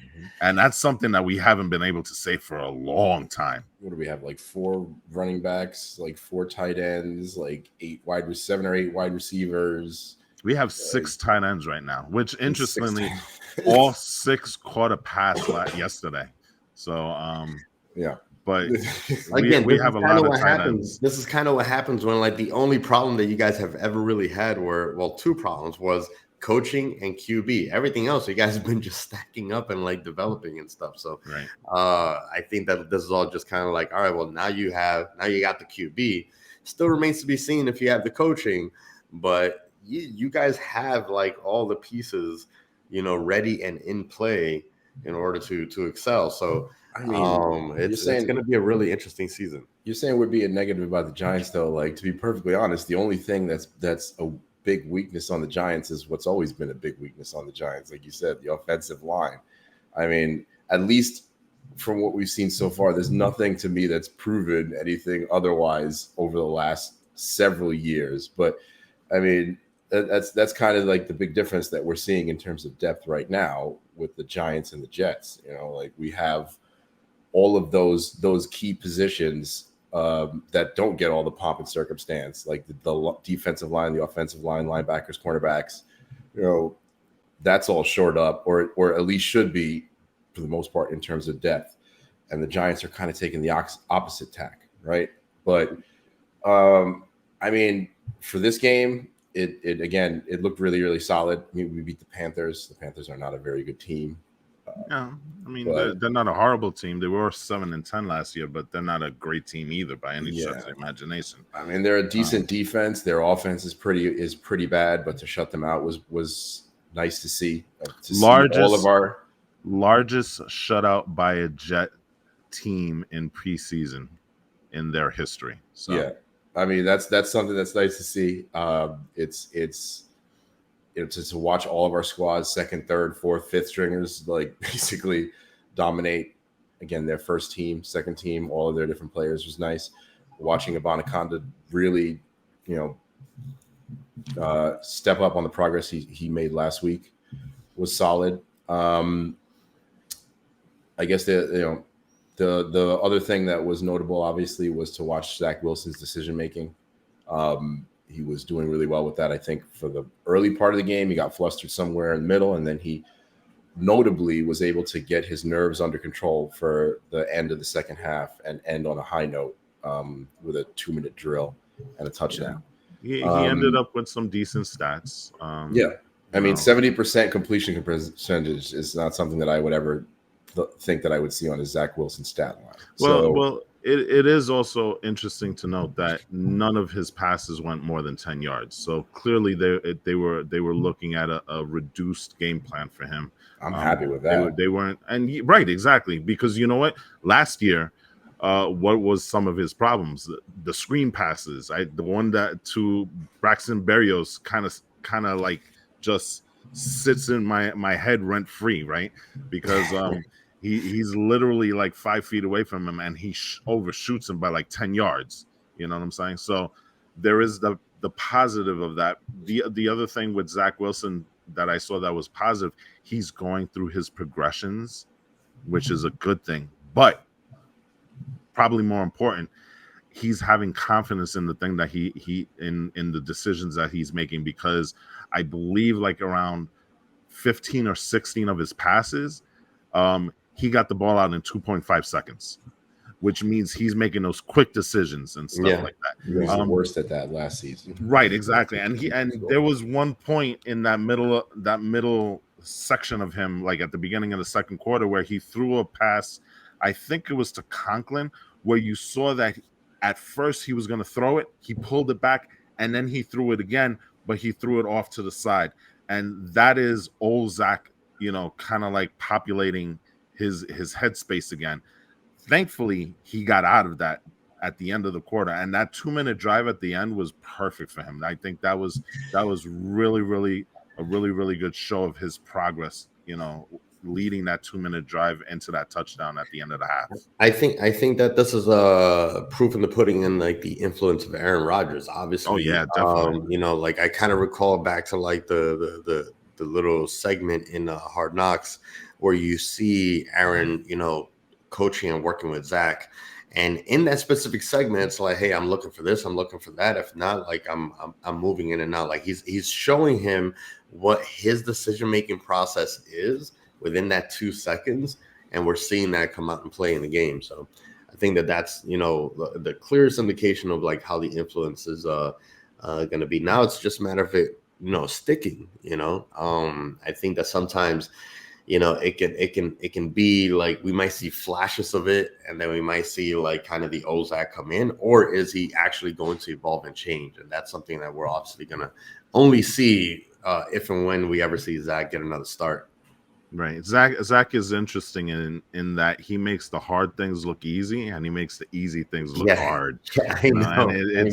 Speaker 1: And that's something that we haven't been able to say for a long time.
Speaker 3: What do we have? Like 4 running backs, like 4 tight ends, like 7 or 8 wide receivers.
Speaker 1: We have 6 tight ends right now, which interestingly, all 6 caught a pass yesterday. So,
Speaker 3: yeah.
Speaker 1: But
Speaker 2: again,
Speaker 1: we have a lot of tight ends.
Speaker 2: This is kind of what happens when like the only problem that you guys have ever really had were 2 problems was coaching and QB. Everything else, you guys have been just stacking up and like developing and stuff. So,
Speaker 1: right.
Speaker 2: I think that this is all just kind of like, all right, well, now you got the QB. Still remains to be seen if you have the coaching, but you guys have like all the pieces, ready and in play in order to excel. So, I mean, it's going to be a really interesting season.
Speaker 3: You're saying we're being negative about the Giants, though. Like, to be perfectly honest, the only thing that's a big weakness on the Giants is what's always been a big weakness on the Giants. Like you said, the offensive line. I mean, at least from what we've seen so far, there's nothing to me that's proven anything otherwise over the last several years. But I mean, that's kind of like the big difference that we're seeing in terms of depth right now with the Giants and the Jets. Like we have all of those key positions that don't get all the pomp and circumstance, like the defensive line, the offensive line, linebackers, cornerbacks. That's all shored up, or at least should be for the most part in terms of depth. And the Giants are kind of taking the opposite tack, right? But I mean, for this game, it looked really, really solid. I mean, we beat the Panthers. The Panthers are not a very good team.
Speaker 1: Yeah, I mean, they're not a horrible team. They were 7-10 last year, but they're not a great team either by any stretch of the imagination.
Speaker 3: I mean, they're a decent defense. Their offense is pretty bad, but to shut them out was nice to see. All of our
Speaker 1: largest shutout by a Jet team in preseason in their history. So
Speaker 3: yeah, I mean that's something that's nice to see. It's to watch all of our squads, 2nd, 3rd, 4th, 5th stringers, like basically dominate again their first team, 2nd team, all of their different players was nice. Watching Abanaconda really, step up on the progress he made last week was solid. I guess the other thing that was notable, obviously, was to watch Zach Wilson's decision making. He was doing really well with that. I think for the early part of the game, he got flustered somewhere in the middle, and then he notably was able to get his nerves under control for the end of the second half and end on a high note with a 2-minute drill and a touchdown.
Speaker 1: He ended up with some decent stats.
Speaker 3: I mean, 70% completion percentage is not something that I would ever think that I would see on a Zach Wilson stat line.
Speaker 1: Well, it is also interesting to note that none of his passes went more than 10 yards. So clearly they were looking at a reduced game plan for him.
Speaker 3: I'm happy with that.
Speaker 1: They weren't, right, exactly, because you know what? Last year, what was some of his problems? The screen passes. The one that to Braxton Berrios kind of like just sits in my head rent free, right? Because he's literally like 5 feet away from him, and he overshoots him by like 10 yards. You know what I'm saying? So there is the positive of that. The other thing with Zach Wilson that I saw that was positive, he's going through his progressions, which is a good thing. But probably more important, he's having confidence in the thing that he in the decisions that he's making, because I believe like around 15 or 16 of his passes, he got the ball out in 2.5 seconds, which means he's making those quick decisions and stuff like that.
Speaker 3: He was the worst at that last season.
Speaker 1: Right, exactly. And there was one point in that middle section of him, like at the beginning of the second quarter, where he threw a pass, I think it was to Conklin, where you saw that At first, he was going to throw it. He pulled it back, and then he threw it again, but he threw it off to the side. And that is old Zach, kind of like populating his headspace again. Thankfully, he got out of that at the end of the quarter, and that 2-minute drive at the end was perfect for him. I think that was really, really a really, really good show of his progress, leading that 2-minute drive into that touchdown at the end of the half.
Speaker 2: I think that this is a proof in the pudding in like the influence of Aaron Rodgers. Obviously,
Speaker 1: oh yeah, definitely.
Speaker 2: Like I kind of recall back to like the little segment in Hard Knocks where you see Aaron, coaching and working with Zach. And in that specific segment, it's like, hey, I'm looking for this, I'm looking for that. If not, like I'm moving in and out. Like he's showing him what his decision-making process is within that 2 seconds. And we're seeing that come out and play in the game. So I think that's, the clearest indication of like how the influence is going to be. Now it's just a matter of it, sticking, I think that sometimes, it can be like we might see flashes of it, and then we might see like kind of the old Zach come in, or is he actually going to evolve and change? And that's something that we're obviously going to only see if and when we ever see Zach get another start.
Speaker 1: Right. Zach is interesting in that he makes the hard things look easy, and he makes the easy things look hard.
Speaker 2: Yeah, I know.
Speaker 1: And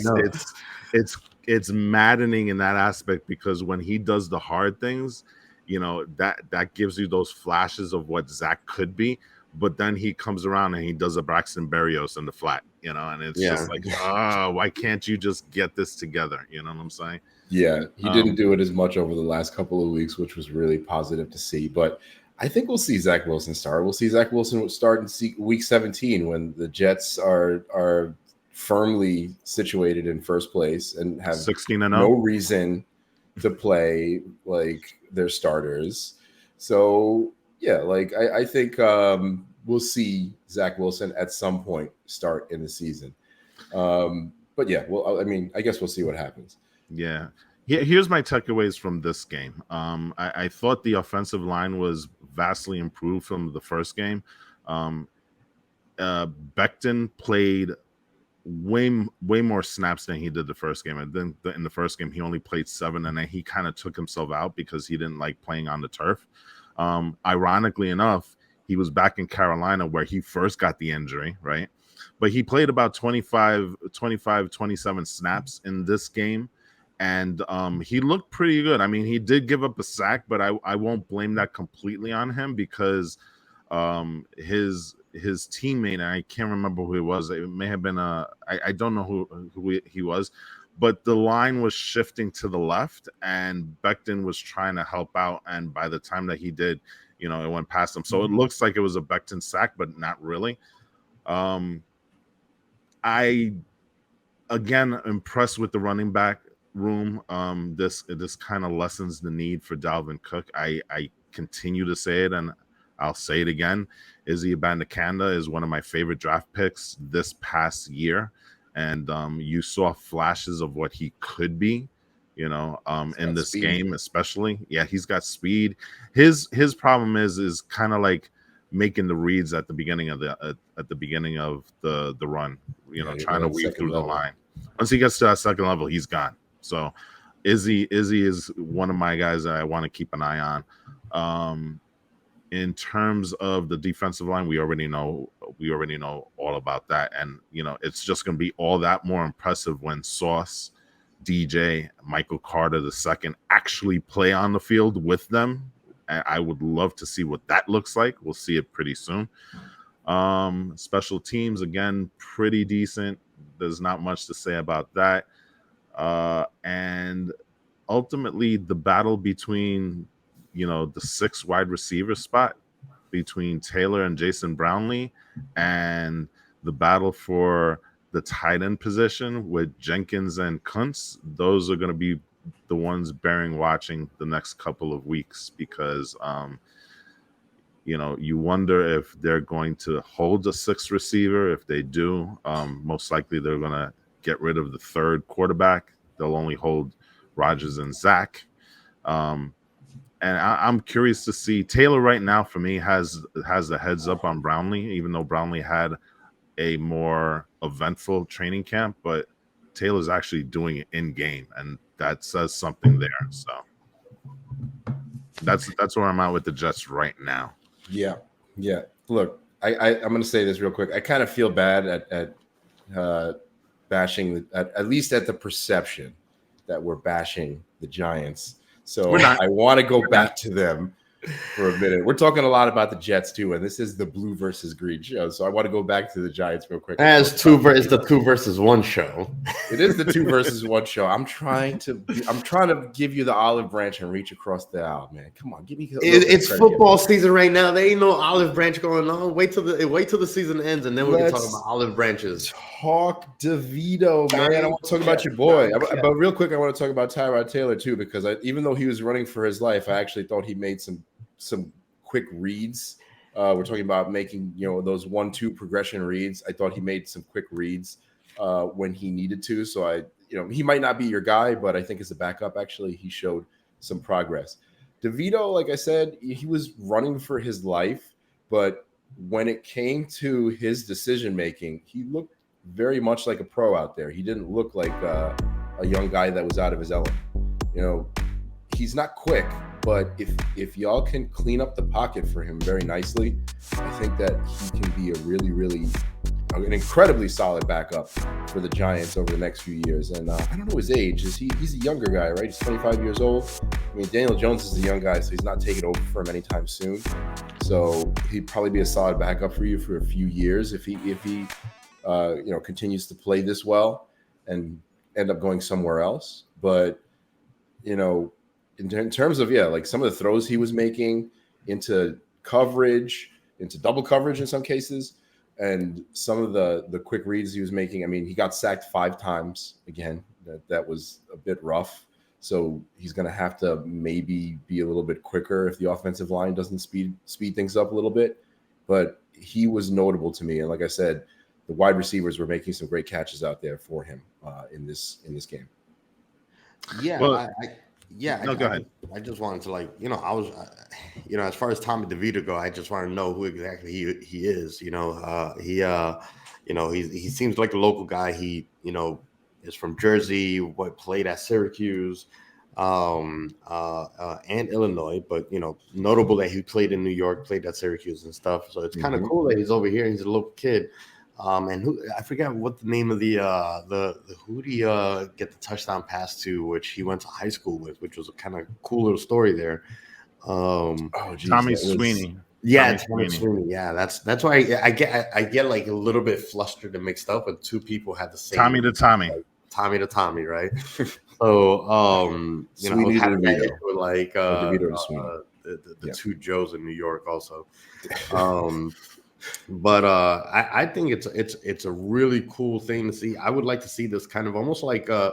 Speaker 1: it's maddening in that aspect, because when he does the hard things, that gives you those flashes of what Zach could be, but then he comes around and he does a Braxton Berrios in the flat, and it's just like, why can't you just get this together? You know what I'm saying?
Speaker 3: Yeah, he didn't do it as much over the last couple of weeks, which was really positive to see. But I think we'll see Zach Wilson start. We'll see Zach Wilson start in week 17 when the Jets are firmly situated in first place and have
Speaker 1: 16-0.
Speaker 3: No reason to play like their starters. So yeah, like I think we'll see Zach Wilson at some point start in the season. But yeah, well, I mean, I guess we'll see what happens.
Speaker 1: Yeah. Here's my takeaways from this game. I thought the offensive line was vastly improved from the first game. Becton played way more snaps than he did the first game. And then in the first game, he only played 7, and then he kind of took himself out because he didn't like playing on the turf. Ironically enough, he was back in Carolina where he first got the injury, right? But he played about 27 snaps in this game. And he looked pretty good. I mean, he did give up a sack, but I won't blame that completely on him, because his teammate, and I can't remember who it was. It may have been I don't know who he was, but the line was shifting to the left, and Becton was trying to help out. And by the time that he did, it went past him. So it looks like it was a Becton sack, but not really. I again impressed with the running back room. This kind of lessens the need for Dalvin Cook. I continue to say it, and I'll say it again. Izzy Abanikanda is one of my favorite draft picks this past year, and you saw flashes of what he could be, in this game especially. Yeah, he's got speed. His problem is kind of like making the reads at the beginning of the run, trying to weave through the line. Once he gets to that second level, he's gone. So Izzy is one of my guys that I want to keep an eye on. In terms of the defensive line, we already know all about that. And, it's just going to be all that more impressive when Sauce, DJ, Michael Carter II actually play on the field with them. I would love to see what that looks like. We'll see it pretty soon. Special teams, again, pretty decent. There's not much to say about that. And ultimately the battle between, the 6 wide receiver spot between Taylor and Jason Brownlee, and the battle for the tight end position with Jenkins and Kuntz, those are going to be the ones bearing watching the next couple of weeks, because, you wonder if they're going to hold the 6th receiver. If they do, most likely they're going to get rid of the 3rd quarterback. They'll only hold Rodgers and Zach. And I'm curious to see. Taylor right now for me has the heads up on Brownlee, even though Brownlee had a more eventful training camp, but Taylor's actually doing it in game, and that says something there. So that's where I'm at with the Jets right now.
Speaker 3: Yeah. Look, I'm going to say this real quick. I kind of feel bad at bashing, at least at the perception that we're bashing the Giants. So I want to go back to them for a minute. We're talking a lot about the Jets too, and this is the blue versus green show. So I want to go back to the Giants real quick.
Speaker 2: It's the 2 versus 1 show.
Speaker 3: It is the 2 versus 1 show. I'm trying to give you the olive branch and reach across the aisle, man. Come on, give me.
Speaker 2: It's football season right now. There ain't no olive branch going on. Wait till the season ends, and then we can talk about olive branches.
Speaker 3: Talk Devito, man. I want to talk about your boy. But real quick, I want to talk about Tyrod Taylor too, because even though he was running for his life, I actually thought he made some quick reads. We're talking about making those 1-2 progression reads. I thought he made some quick reads when he needed to. So he might not be your guy, but I think as a backup, actually, he showed some progress. Devito, like I said, he was running for his life, but when it came to his decision making, he looked very much like a pro out there. He didn't look like a young guy that was out of his element. He's not quick, but if y'all can clean up the pocket for him very nicely, I think that he can be an incredibly solid backup for the Giants over the next few years. And I don't know his age. He's a younger guy, right? He's 25 years old. I mean, Daniel Jones is a young guy, so he's not taking over for him anytime soon. So he'd probably be a solid backup for you for a few years if he continues to play this well and end up going somewhere else. But in terms of like some of the throws he was making into coverage, into double coverage in some cases, and some of the quick reads he was making. I mean, he got sacked 5 times again. That was a bit rough. So he's going to have to maybe be a little bit quicker if the offensive line doesn't speed things up a little bit. But he was notable to me, and like I said, the wide receivers were making some great catches out there for him in this game.
Speaker 2: Yeah.
Speaker 1: Well, go ahead.
Speaker 2: I just wanted to I was, as far as Tommy DeVito go, I just want to know who exactly he is. He seems like a local guy. He, is from Jersey, played at Syracuse, and Illinois, but notable that he played in New York, played at Syracuse and stuff. So it's kind of cool that he's over here. He's a local kid. And who I forgot what the name of the who did he get the touchdown pass to, which he went to high school with, which was a kind of cool little story there.
Speaker 1: Tommy Sweeney.
Speaker 2: Yeah, Tommy Sweeney. Yeah, that's why I get like a little bit flustered and mixed up when two people had the same
Speaker 1: Tommy to Tommy.
Speaker 2: Tommy to Tommy, right? So I was having that issue with like the two Joes in New York also. But I think it's a really cool thing to see. I would like to see this kind of almost like how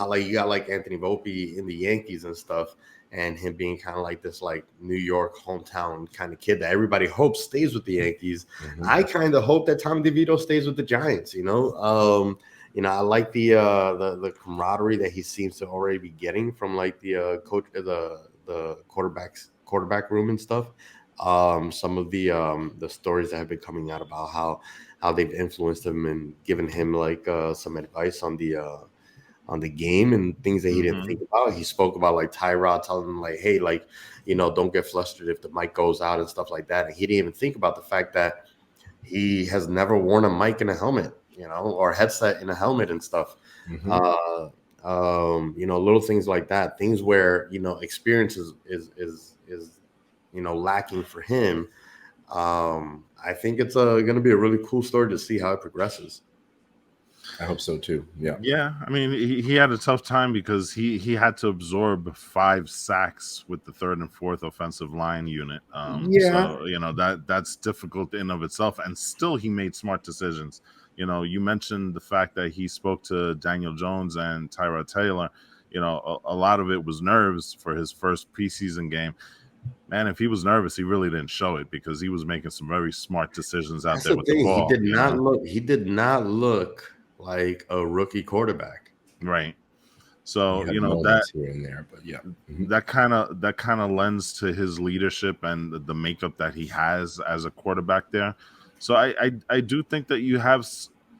Speaker 2: like you got like Anthony Volpe in the Yankees and stuff, and him being kind of like this like New York hometown kind of kid that everybody hopes stays with the Yankees. I kind of hope that Tommy DeVito stays with the Giants. I like the camaraderie that he seems to already be getting from like the coach, the quarterback room and stuff. Some of the stories that have been coming out about how they've influenced him and given him like some advice on the game and things that he didn't think about. He spoke about like Tyrod telling him like, hey, like, don't get flustered if the mic goes out and stuff like that. And he didn't even think about the fact that he has never worn a mic in a helmet, or a headset in a helmet and stuff. Little things like that, things where, experience is lacking for him. I think it's going to be a really cool story to see how it progresses.
Speaker 3: I hope so too. Yeah.
Speaker 1: Yeah. I mean, he had a tough time because he had to absorb 5 sacks with the 3rd and 4th offensive line unit. So, that's difficult in of itself. And still he made smart decisions. You mentioned the fact that he spoke to Daniel Jones and Tyrod Taylor. A lot of it was nerves for his first preseason game. Man, if he was nervous, he really didn't show it because he was making some very smart decisions out there with the ball.
Speaker 2: He did not look like a rookie quarterback.
Speaker 1: Right. So,
Speaker 3: that here and there, but yeah.
Speaker 1: That kind of lends to his leadership and the makeup that he has as a quarterback there. So I do think that you have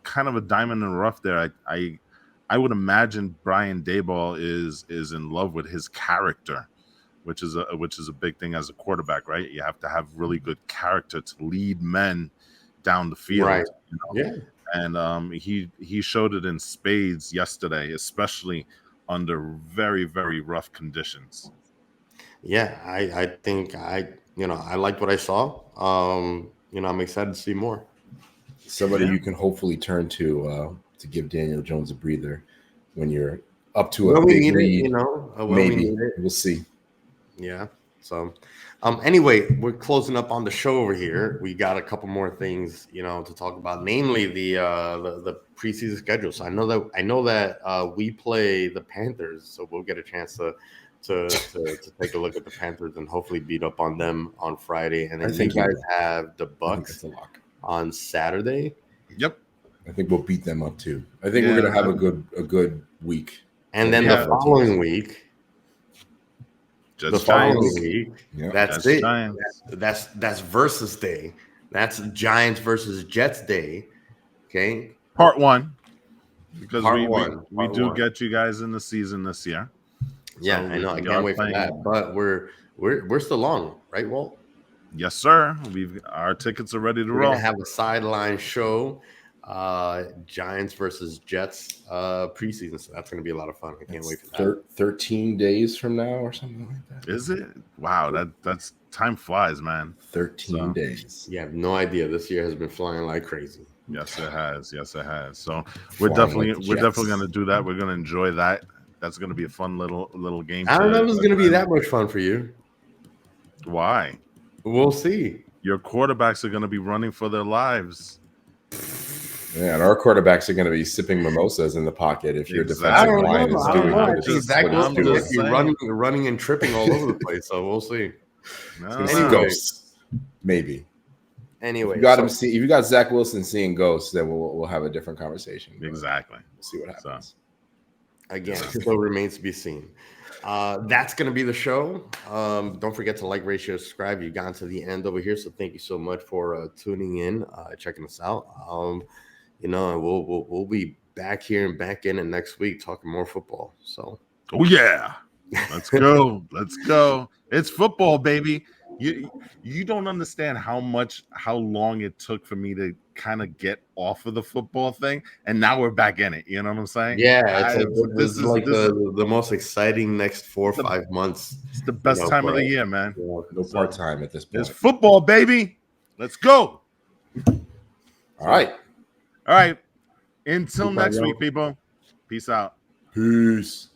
Speaker 1: kind of a diamond in the rough there. I would imagine Brian Daboll is in love with his character, which is a big thing as a quarterback, right? You have to have really good character to lead men down the field.
Speaker 2: Right.
Speaker 1: You know?
Speaker 2: Yeah.
Speaker 1: And he showed it in spades yesterday, especially under very, very rough conditions.
Speaker 2: Yeah, I think I liked what I saw. I'm excited to see more.
Speaker 3: Somebody you can hopefully turn to give Daniel Jones a breather when you're up to a big lead. Maybe we'll see.
Speaker 2: Yeah. So, anyway, we're closing up on the show over here. We got a couple more things, to talk about, namely the preseason schedule. So I know that we play the Panthers, so we'll get a chance to take a look at the Panthers and hopefully beat up on them on Friday. And then you guys have the Bucks on Saturday.
Speaker 1: Yep.
Speaker 3: I think we'll beat them up too. I think we're gonna have a good week.
Speaker 2: And then the following week.
Speaker 1: That's
Speaker 2: it. That's versus day. That's Giants versus Jets day. Okay.
Speaker 1: Part 1. Because we do get you guys in the season this year.
Speaker 2: Yeah, so I know. I can't wait for that. But we're still on, right, Walt?
Speaker 1: Yes, sir. Our tickets are ready to roll.
Speaker 2: We're gonna have a sideline show. Giants versus Jets preseason, so that's going to be a lot of fun. I can't wait for that.
Speaker 3: 13 days from now or something like that.
Speaker 1: Is it? Wow, that's time flies, man.
Speaker 3: 13 days.
Speaker 2: You have no idea. This year has been flying like crazy.
Speaker 1: Yes, it has. So we're definitely going to do that. We're going to enjoy that. That's going to be a fun little game.
Speaker 2: I don't know if it's going to be that much fun for you.
Speaker 1: Why?
Speaker 2: We'll see.
Speaker 1: Your quarterbacks are going to be running for their lives.
Speaker 3: Yeah, and our quarterbacks are going to be sipping mimosas in the pocket if your defensive line is doing what
Speaker 2: it's doing. You're running and tripping all over the place, so we'll see.
Speaker 3: Ghosts, maybe.
Speaker 2: Anyway,
Speaker 3: if you got Zach Wilson seeing ghosts, then we'll have a different conversation.
Speaker 1: Exactly.
Speaker 3: We'll see what happens.
Speaker 2: Again, still remains to be seen. That's going to be the show. Don't forget to like, rate, share, subscribe. You've gotten to the end over here, so thank you so much for tuning in, checking us out. And we'll be back here and back in it next week talking more football. So,
Speaker 1: oh yeah, let's go, let's go. It's football, baby. You don't understand how long it took for me to kind of get off of the football thing, and now we're back in it. You know what I'm saying?
Speaker 2: Yeah, this is the most exciting next 4 or 5 months.
Speaker 1: It's the best time of the year, man.
Speaker 3: No part time at this point.
Speaker 1: It's football, baby. Let's go.
Speaker 3: All right.
Speaker 1: All right. Until next week, people. Peace out.
Speaker 3: Peace.